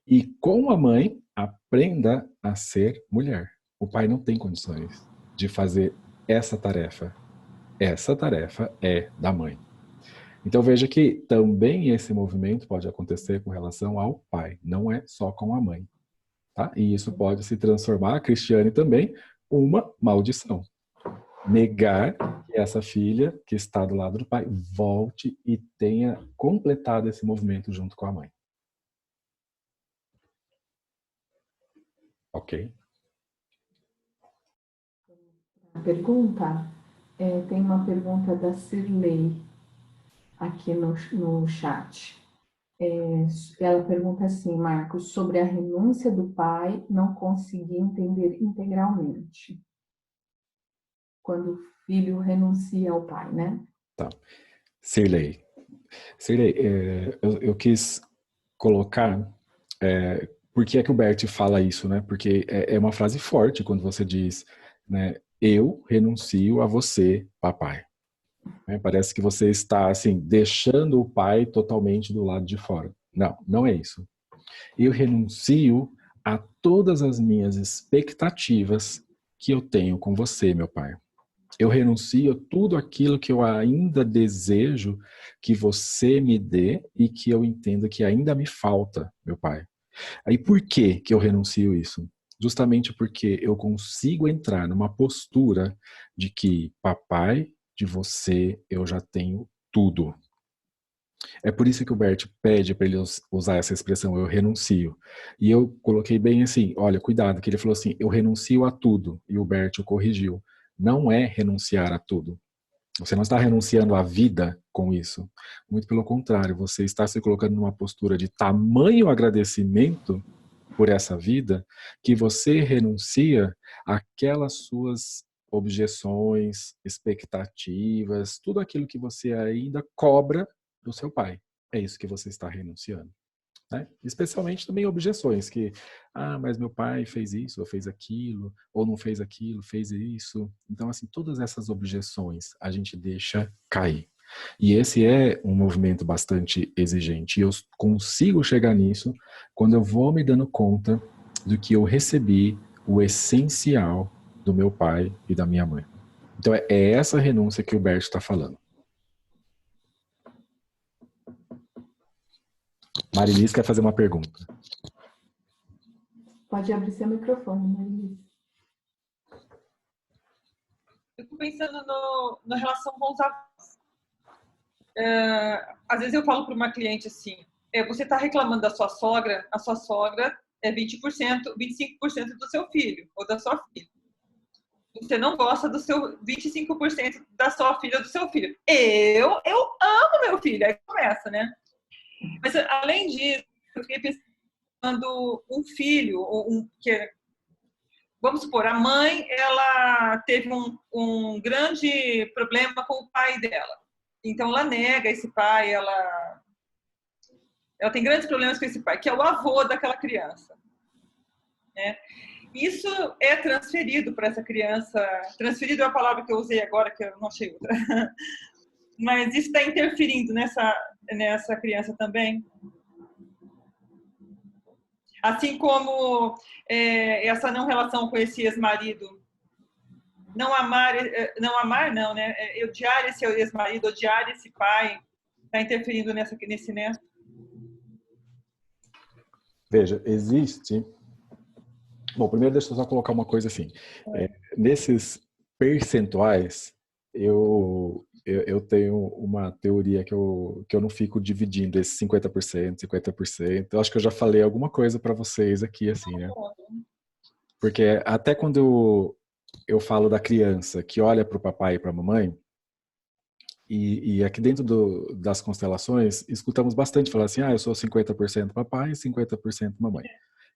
e com a mãe aprenda a ser mulher. O pai não tem condições de fazer essa tarefa. Essa tarefa é da mãe. Então veja que também esse movimento pode acontecer com relação ao pai, não é só com a mãe. Tá? E isso pode se transformar, Cristiane também, uma maldição. Negar que essa filha que está do lado do pai volte e tenha completado esse movimento junto com a mãe. Ok? Pergunta? Tem uma pergunta da Cirlei aqui no chat. Ela pergunta assim, Marcos, sobre a renúncia do pai, não consegui entender integralmente. Quando o filho renuncia ao pai, né? Tá. Cirlei, eu quis colocar por que é que o Bert fala isso, né? Porque é uma frase forte quando você diz, né? Eu renuncio a você, papai. Parece que você está, assim, deixando o pai totalmente do lado de fora. Não, não é isso. Eu renuncio a todas as minhas expectativas que eu tenho com você, meu pai. Eu renuncio a tudo aquilo que eu ainda desejo que você me dê e que eu entendo que ainda me falta, meu pai. Aí por que eu renuncio isso? Justamente porque eu consigo entrar numa postura de que, papai, de você eu já tenho tudo. É por isso que o Bert pede para ele usar essa expressão, eu renuncio. E eu coloquei bem assim, olha, cuidado, que ele falou assim, eu renuncio a tudo. E o Bert o corrigiu. Não é renunciar a tudo. Você não está renunciando à vida com isso. Muito pelo contrário, você está se colocando numa postura de tamanho agradecimento por essa vida que você renuncia àquelas suas objeções, expectativas, tudo aquilo que você ainda cobra do seu pai. É isso que você está renunciando. Né? Especialmente também objeções que, mas meu pai fez isso, ou fez aquilo, ou não fez aquilo, fez isso. Então, assim, todas essas objeções a gente deixa cair. E esse é um movimento bastante exigente. E eu consigo chegar nisso quando eu vou me dando conta do que eu recebi o essencial do meu pai e da minha mãe. Então, é essa renúncia que o Bert está falando. Marilis quer fazer uma pergunta. Pode abrir seu microfone, Marilis. Eu fico pensando na relação com os avós. Às vezes eu falo para uma cliente assim, você está reclamando da sua sogra, a sua sogra é 20%, 25% do seu filho ou da sua filha. Você não gosta do seu 25% da sua filha ou do seu filho. Eu amo meu filho. Aí começa, né? Mas, além disso, eu fiquei pensando um filho, vamos supor, a mãe, ela teve um grande problema com o pai dela. Então, ela nega esse pai, ela tem grandes problemas com esse pai, que é o avô daquela criança. Né? isso é transferido para essa criança. Transferido é a palavra que eu usei agora, que eu não achei outra. Mas isso está interferindo nessa criança também. Assim como essa não relação com esse ex-marido. Não amar não, né? Odiar esse ex-marido, odiar esse pai, está interferindo nesse neto. Veja, existe... Bom, primeiro deixa eu só colocar uma coisa assim. Nesses percentuais, eu tenho uma teoria que eu não fico dividindo esses 50%, 50%. Eu acho que eu já falei alguma coisa para vocês aqui, assim, né? Porque até quando eu falo da criança que olha para o papai e para a mamãe, e aqui dentro das constelações, escutamos bastante falar assim, eu sou 50% papai e 50% mamãe.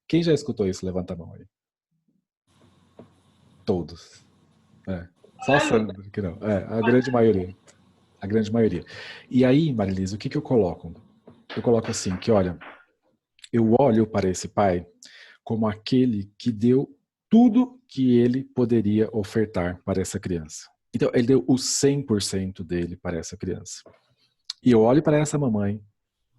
Quem já escutou isso? Levanta a mão aí. Todos. Só a Sandra que não. A grande maioria. A grande maioria. E aí, Marilisa, o que eu coloco? Eu coloco assim, que olha, eu olho para esse pai como aquele que deu tudo que ele poderia ofertar para essa criança. Então, ele deu o 100% dele para essa criança. E eu olho para essa mamãe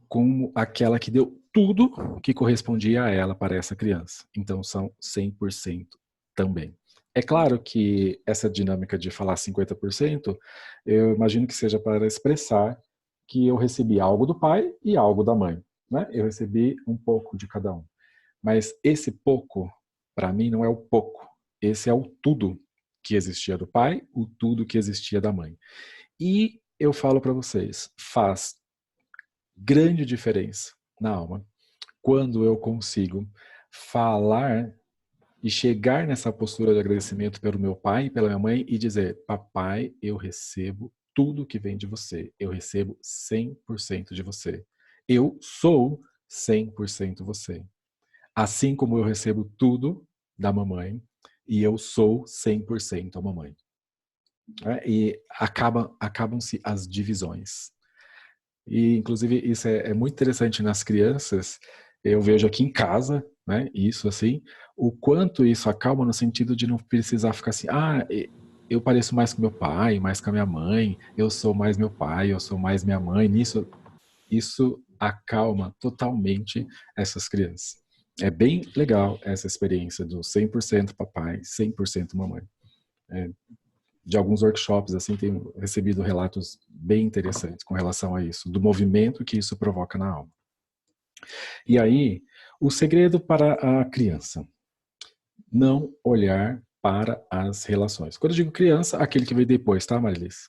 como aquela que deu tudo que correspondia a ela para essa criança. Então, são 100% também. É claro que essa dinâmica de falar 50%, eu imagino que seja para expressar que eu recebi algo do pai e algo da mãe, né? Eu recebi um pouco de cada um. Mas esse pouco, para mim, não é o pouco. Esse é o tudo que existia do pai, o tudo que existia da mãe. E eu falo para vocês, faz grande diferença na alma quando eu consigo falar e chegar nessa postura de agradecimento pelo meu pai e pela minha mãe e dizer, papai, eu recebo tudo que vem de você. Eu recebo 100% de você. Eu sou 100% você. Assim como eu recebo tudo da mamãe e eu sou 100% a mamãe. E acabam-se as divisões. E, inclusive, isso é muito interessante nas crianças. Eu vejo aqui em casa, né, isso assim, o quanto isso acalma no sentido de não precisar ficar assim, eu pareço mais com meu pai, mais com a minha mãe, eu sou mais meu pai, eu sou mais minha mãe. Isso acalma totalmente essas crianças. É bem legal essa experiência do 100% papai, 100% mamãe. De alguns workshops, assim, tenho recebido relatos bem interessantes com relação a isso, do movimento que isso provoca na alma. E aí, o segredo para a criança: não olhar para as relações. Quando eu digo criança, aquele que veio depois, tá, Marilis?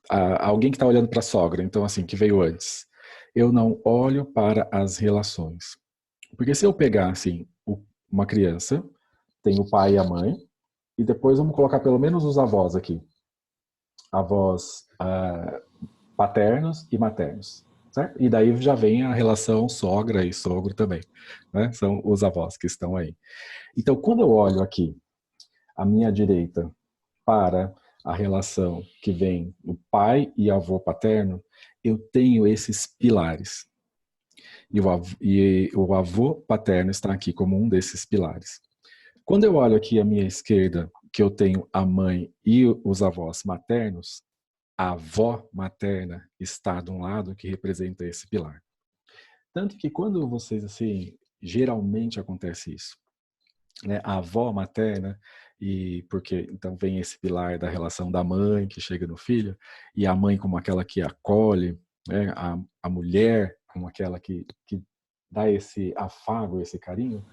Alguém que está olhando para a sogra, então assim, que veio antes. Eu não olho para as relações. Porque se eu pegar, assim, uma criança, tem o pai e a mãe, e depois vamos colocar pelo menos os avós aqui. Avós paternos e maternos. Certo? E daí já vem a relação sogra e sogro também. Né? São os avós que estão aí. Então, quando eu olho aqui, à minha direita, para a relação que vem do pai e avô paterno, eu tenho esses pilares. E o avô paterno está aqui como um desses pilares. Quando eu olho aqui à minha esquerda, que eu tenho a mãe e os avós maternos, a avó materna está de um lado que representa esse pilar. Tanto que quando vocês, assim, geralmente acontece isso, né? A avó materna, e porque então vem esse pilar da relação da mãe que chega no filho, e a mãe como aquela que acolhe, né? A mulher como aquela que dá esse afago, esse carinho.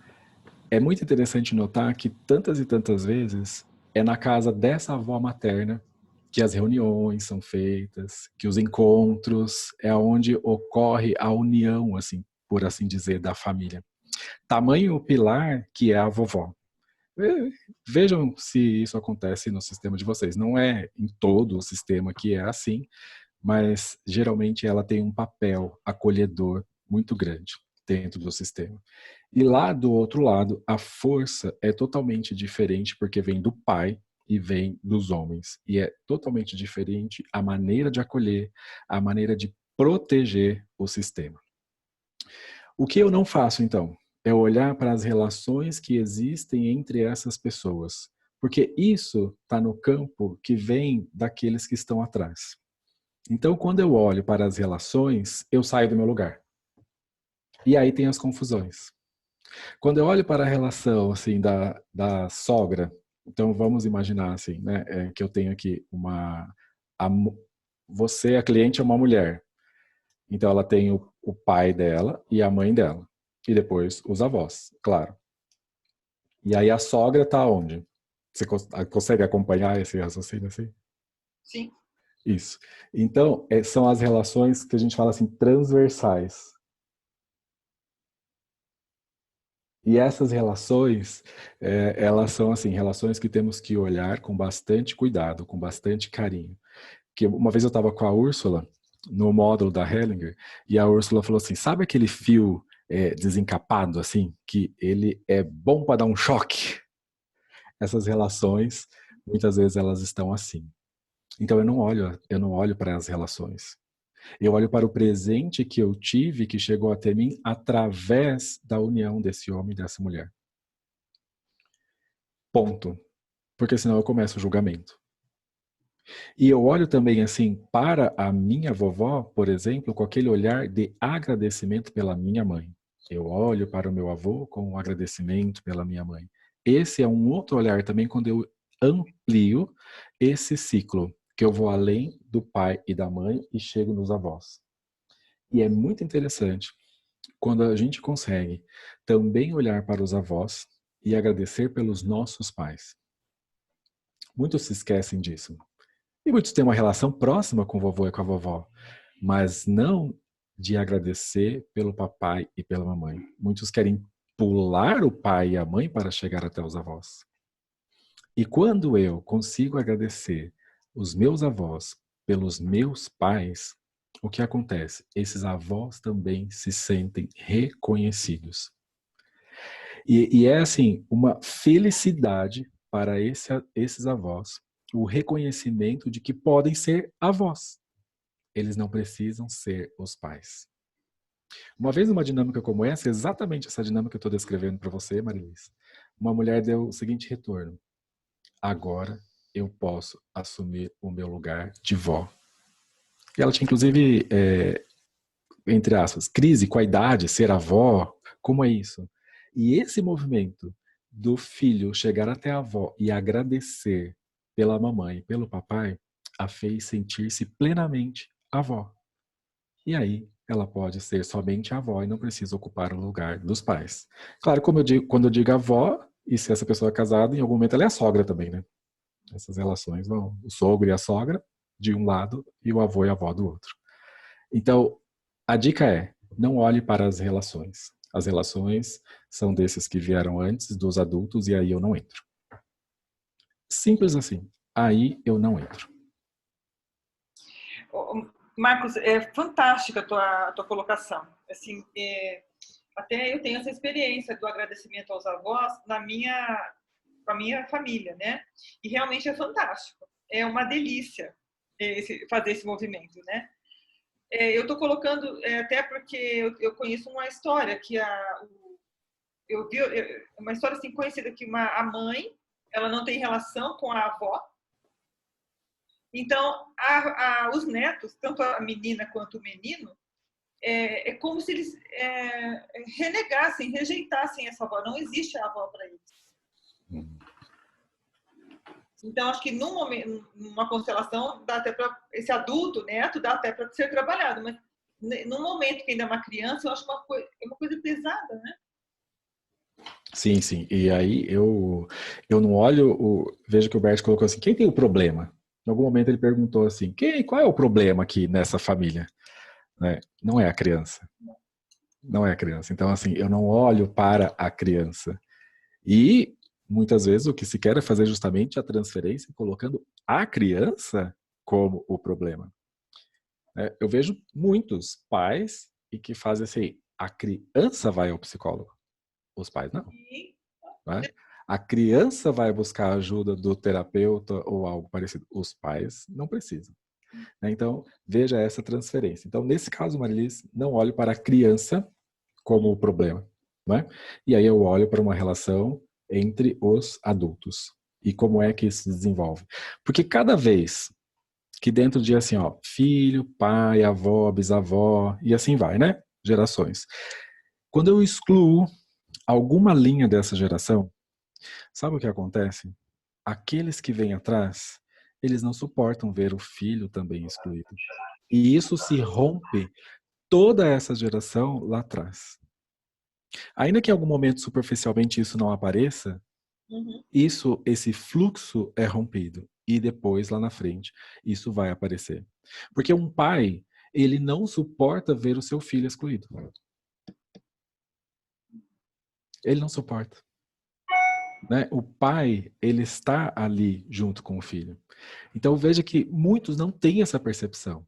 É muito interessante notar que tantas e tantas vezes é na casa dessa avó materna que as reuniões são feitas, que os encontros é onde ocorre a união, assim, por assim dizer, da família. Tamanho pilar que é a vovó. Vejam se isso acontece no sistema de vocês. Não é em todo o sistema que é assim, mas geralmente ela tem um papel acolhedor muito grande dentro do sistema. E lá do outro lado, a força é totalmente diferente porque vem do pai e vem dos homens. E é totalmente diferente a maneira de acolher, a maneira de proteger o sistema. O que eu não faço, então? é olhar para as relações que existem entre essas pessoas. Porque isso está no campo que vem daqueles que estão atrás. Então, quando eu olho para as relações, eu saio do meu lugar. E aí tem as confusões. Quando eu olho para a relação assim da sogra, então vamos imaginar assim, né, que eu tenho aqui você, a cliente, é uma mulher. Então ela tem o pai dela e a mãe dela. E depois os avós, claro. E aí a sogra está onde? Você consegue acompanhar esse raciocínio assim? Sim. Isso. Então, são as relações que a gente fala assim, transversais. E essas relações, elas são assim, relações que temos que olhar com bastante cuidado, com bastante carinho. Que uma vez eu estava com a Úrsula, no módulo da Hellinger, e a Úrsula falou assim, sabe aquele fio desencapado, assim, que ele é bom para dar um choque? Essas relações, muitas vezes elas estão assim. Então eu não olho para as relações. Eu olho para o presente que eu tive, que chegou até mim através da união desse homem e dessa mulher. Ponto. Porque senão eu começo o julgamento. E eu olho também assim para a minha vovó, por exemplo, com aquele olhar de agradecimento pela minha mãe. Eu olho para o meu avô com um agradecimento pela minha mãe. Esse é um outro olhar também quando eu amplio esse ciclo, que eu vou além do pai e da mãe e chego nos avós. E é muito interessante quando a gente consegue também olhar para os avós e agradecer pelos nossos pais. Muitos se esquecem disso. E muitos têm uma relação próxima com o vovô e com a vovó, mas não de agradecer pelo papai e pela mamãe. Muitos querem pular o pai e a mãe para chegar até os avós. E quando eu consigo agradecer os meus avós pelos meus pais, o que acontece? Esses avós também se sentem reconhecidos. E é assim, uma felicidade para esses avós, o reconhecimento de que podem ser avós. Eles não precisam ser os pais. Uma vez uma dinâmica como essa, exatamente essa dinâmica que eu estou descrevendo para você, Marilis, uma mulher deu o seguinte retorno. Agora eu posso assumir o meu lugar de vó. E ela tinha, inclusive, entre aspas, crise com a idade, ser avó, como é isso? E esse movimento do filho chegar até a avó e agradecer pela mamãe, pelo papai, a fez sentir-se plenamente avó. E aí ela pode ser somente a avó e não precisa ocupar o lugar dos pais. Claro, como eu digo, quando eu digo avó, e se essa pessoa é casada, em algum momento ela é a sogra também, né? Essas relações vão o sogro e a sogra de um lado e o avô e a avó do outro. Então, a dica é, não olhe para as relações. As relações são desses que vieram antes dos adultos e aí eu não entro. Simples assim. Aí eu não entro. Marcos, é fantástica a tua colocação. Assim, até eu tenho essa experiência do agradecimento aos avós com a minha família, né? E realmente é fantástico. É uma delícia fazer esse movimento, né? Eu estou colocando, até porque eu conheço uma história que eu vi uma história assim conhecida que a mãe, ela não tem relação com a avó. Então, os netos, tanto a menina quanto o menino, é como se eles renegassem, rejeitassem essa avó. Não existe a avó para eles. Então, acho que numa constelação, dá até para esse adulto, neto, dá até para ser trabalhado. Mas num momento que ainda é uma criança, eu acho uma coisa pesada, né? Sim, sim. E aí eu não olho, vejo que o Bert colocou assim, quem tem o problema? Em algum momento ele perguntou assim, qual é o problema aqui nessa família? Né? Não é a criança. Não é a criança. Então, assim, eu não olho para a criança. E muitas vezes o que se quer é fazer justamente a transferência colocando a criança como o problema. Eu vejo muitos pais e que fazem assim, a criança vai ao psicólogo. Os pais não. Né? A criança vai buscar a ajuda do terapeuta ou algo parecido. Os pais não precisam. Então, veja essa transferência. Então, nesse caso, Marilis, não olhe para a criança como o problema. não é? E aí eu olho para uma relação entre os adultos. E como é que isso se desenvolve? Porque cada vez que dentro de assim, ó, filho, pai, avó, bisavó, e assim vai, né? Gerações. Quando eu excluo alguma linha dessa geração, sabe o que acontece? Aqueles que vêm atrás, eles não suportam ver o filho também excluído. E isso se rompe toda essa geração lá atrás. Ainda que em algum momento superficialmente isso não apareça, esse fluxo é rompido. E depois, lá na frente, isso vai aparecer. Porque um pai, ele não suporta ver o seu filho excluído. Ele não suporta. Né? O pai, ele está ali junto com o filho. Então veja que muitos não têm essa percepção.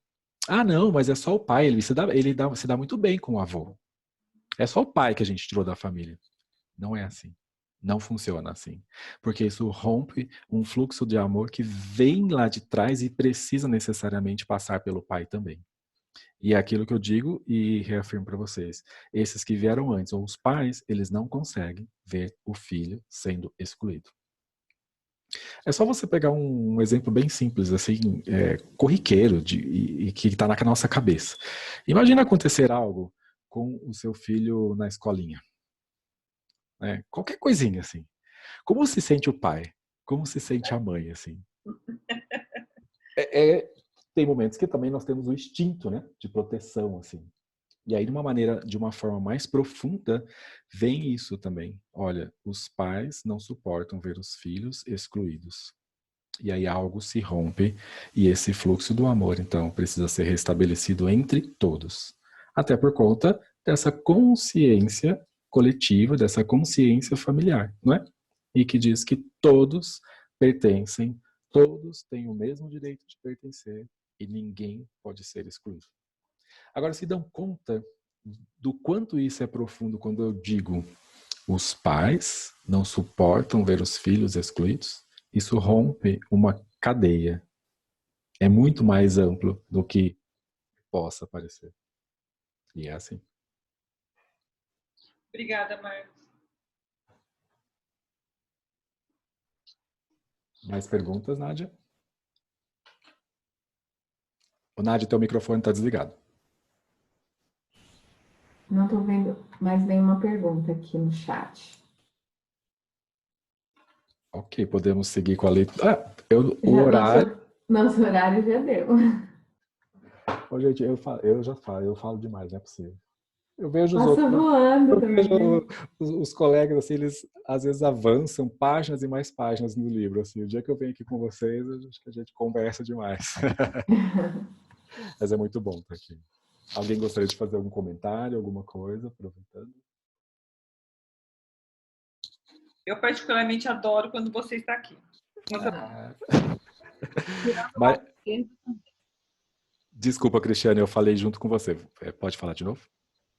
Ah, não, mas é só o pai, ele se dá muito bem com o avô. É só o pai que a gente tirou da família. Não é assim. Não funciona assim. Porque isso rompe um fluxo de amor que vem lá de trás e precisa necessariamente passar pelo pai também. E é aquilo que eu digo e reafirmo para vocês. Esses que vieram antes, ou os pais, eles não conseguem ver o filho sendo excluído. É só você pegar um exemplo bem simples, assim, corriqueiro, e que está na nossa cabeça. Imagina acontecer algo com o seu filho na escolinha. Né? Qualquer coisinha, assim. Como se sente o pai? Como se sente a mãe, assim? Tem momentos que também nós temos o instinto, né, de proteção, assim. E aí, de uma forma mais profunda, vem isso também. Olha, os pais não suportam ver os filhos excluídos. E aí algo se rompe e esse fluxo do amor, então, precisa ser restabelecido entre todos. Até por conta dessa consciência coletiva, dessa consciência familiar, não é? E que diz que todos pertencem, todos têm o mesmo direito de pertencer e ninguém pode ser excluído. Agora, se dão conta do quanto isso é profundo quando eu digo os pais não suportam ver os filhos excluídos? Isso rompe uma cadeia. É muito mais amplo do que possa parecer. E é assim. Obrigada, Marcos. Mais perguntas, Nádia? O Nádia, teu microfone está desligado. Não estou vendo mais nenhuma pergunta aqui no chat. Ok, podemos seguir com a leitura. O horário... Nosso horário já deu. Ô, gente, eu falo demais, não é possível. Eu vejo os Passa outros... voando também, né? Os colegas, assim, eles às vezes avançam páginas e mais páginas no livro. Assim, o dia que eu venho aqui com vocês, acho que a gente conversa demais. Mas é muito bom estar aqui. Alguém gostaria de fazer algum comentário, alguma coisa, aproveitando? Eu particularmente adoro quando você está aqui. Mas... Desculpa, Cristiane, eu falei junto com você. Pode falar de novo?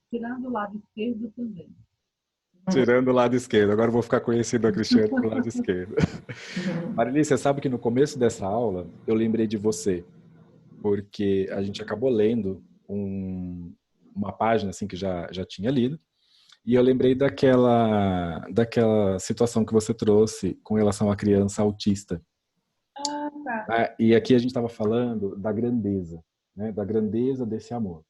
Tirando o lado esquerdo também. Tirando o lado esquerdo. Agora eu vou ficar conhecido a Cristiane pelo lado esquerdo. Marili, você sabe que no começo dessa aula eu lembrei de você, porque a gente acabou lendo uma página assim que já tinha lido, e eu lembrei daquela situação que você trouxe com relação à criança autista. Tá. E aqui a gente estava falando da grandeza, né, da grandeza desse amor.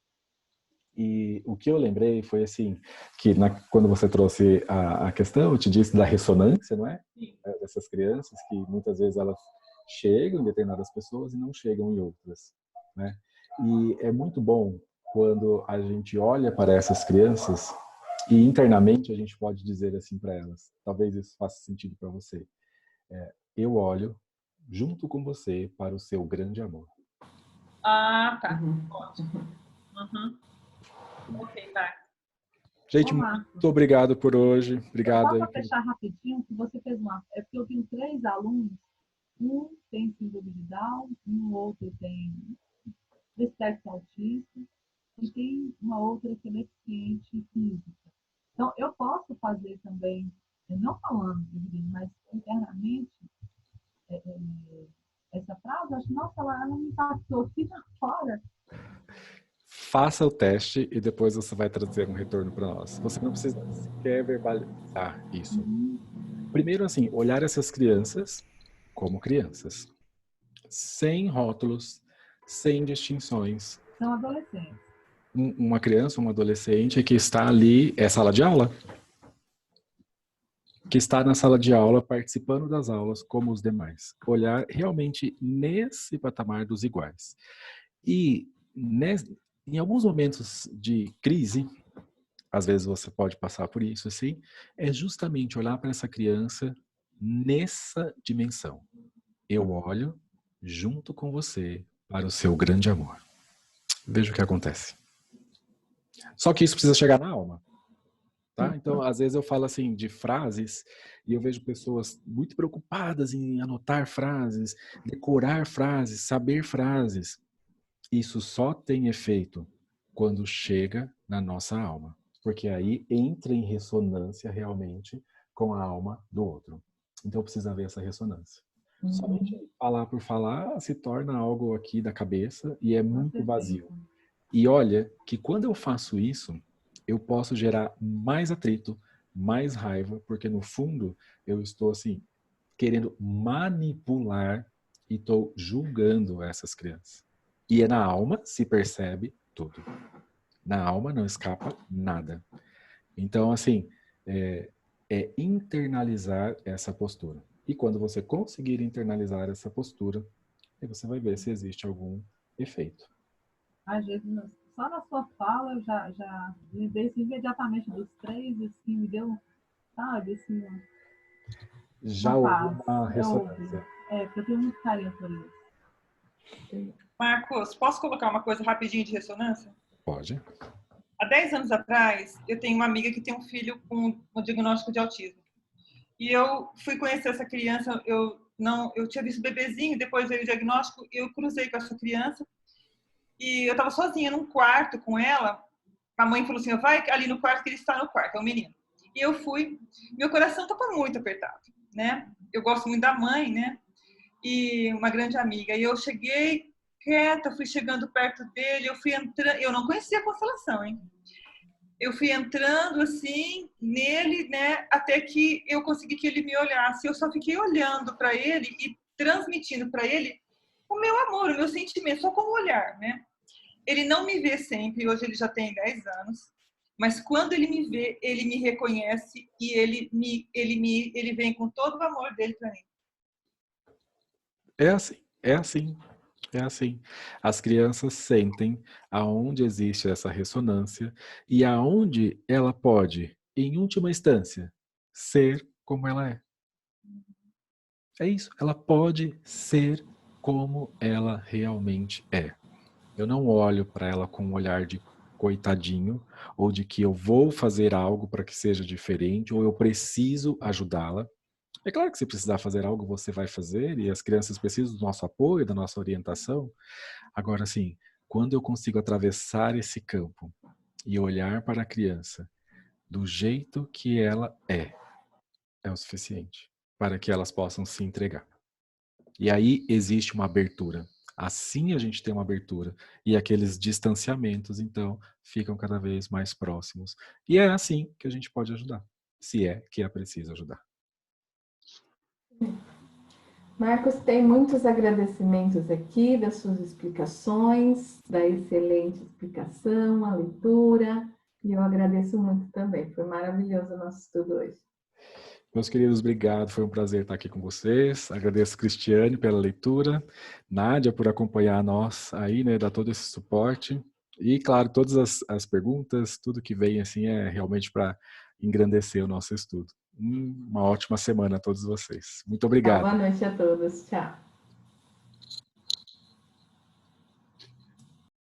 E o que eu lembrei foi assim, que quando você trouxe a questão, eu te disse da ressonância, não é? Dessas crianças que muitas vezes elas chegam em determinadas pessoas e não chegam em outras, né? E é muito bom quando a gente olha para essas crianças e internamente a gente pode dizer assim para elas, talvez isso faça sentido para você. Eu olho junto com você para o seu grande amor. Ah, tá. Ótimo. Ok, Marcos. Gente, muito obrigado por hoje. Obrigado aí. Só para fechar rapidinho, que você fez é porque eu tenho 3 alunos, um tem síndrome de Down, um outro tem espectro autista e tem uma outra que é deficiente física. Então, eu posso fazer também, não falando, mas internamente, essa frase, acho que, nossa, ela me impactou aqui na fora. faça o teste e depois você vai trazer um retorno para nós. Você não precisa sequer verbalizar isso. Primeiro, assim, olhar essas crianças como crianças, sem rótulos, sem distinções. São adolescentes. Uma criança, um adolescente que está ali, é sala de aula, que está na sala de aula, participando das aulas como os demais. Olhar realmente nesse patamar dos iguais. E em alguns momentos de crise, às vezes você pode passar por isso, assim, é justamente olhar para essa criança nessa dimensão. Eu olho junto com você para o seu grande amor. Veja o que acontece. Só que isso precisa chegar na alma. Tá? Então, às vezes eu falo assim de frases e eu vejo pessoas muito preocupadas em anotar frases, decorar frases, saber frases. Isso só tem efeito quando chega na nossa alma, porque aí entra em ressonância realmente com a alma do outro. Então precisa haver essa ressonância. Somente falar por falar se torna algo aqui da cabeça e é muito vazio. E olha que quando eu faço isso, eu posso gerar mais atrito, mais raiva, porque no fundo eu estou assim, querendo manipular e estou julgando essas crianças. E é na alma se percebe tudo. Na alma não escapa nada. Então, assim, é internalizar essa postura. E quando você conseguir internalizar essa postura, aí você vai ver se existe algum efeito. Às vezes, só na sua fala, eu já lembrei imediatamente dos 3, assim, me deu, sabe, assim, Já houve uma ressonância. Porque eu tenho muito carinho por isso. Marcos, posso colocar uma coisa rapidinho de ressonância? Pode. Há 10 anos atrás, eu tenho uma amiga que tem um filho com um diagnóstico de autismo. E eu fui conhecer essa criança, eu tinha visto o bebezinho, depois veio o diagnóstico, eu cruzei com essa criança. E eu estava sozinha num quarto com ela. A mãe falou assim, vai ali no quarto que ele está no quarto, é um menino. E eu fui, meu coração estava muito apertado, né? Eu gosto muito da mãe, né? E uma grande amiga. E eu cheguei quieta, fui chegando perto dele, eu fui entrando, eu não conhecia a constelação, hein? Eu fui entrando assim nele, né, até que eu consegui que ele me olhasse. Eu só fiquei olhando para ele e transmitindo para ele o meu amor, o meu sentimento, só com o olhar, né? Ele não me vê sempre, hoje ele já tem 10 anos, mas quando ele me vê, ele me reconhece e ele vem com todo o amor dele para mim. É assim, é assim. É assim. As crianças sentem aonde existe essa ressonância e aonde ela pode, em última instância, ser como ela é. É isso. Ela pode ser como ela realmente é. Eu não olho para ela com um olhar de coitadinho ou de que eu vou fazer algo para que seja diferente ou eu preciso ajudá-la. É claro que se precisar fazer algo, você vai fazer, e as crianças precisam do nosso apoio, da nossa orientação. Agora, assim, quando eu consigo atravessar esse campo e olhar para a criança do jeito que ela é o suficiente para que elas possam se entregar. E aí existe uma abertura. Assim a gente tem uma abertura. E aqueles distanciamentos, então, ficam cada vez mais próximos. E é assim que a gente pode ajudar, se é que é preciso ajudar. Marcos, tem muitos agradecimentos aqui das suas explicações, da excelente explicação, a leitura, e eu agradeço muito também. Foi maravilhoso o nosso estudo hoje. Meus queridos, obrigado. Foi um prazer estar aqui com vocês. Agradeço a Cristiane pela leitura, Nádia por acompanhar nós aí, né, dar todo esse suporte. E, claro, todas as perguntas, tudo que vem assim é realmente para engrandecer o nosso estudo. Uma ótima semana a todos vocês. Muito obrigado. Boa noite a todos. Tchau.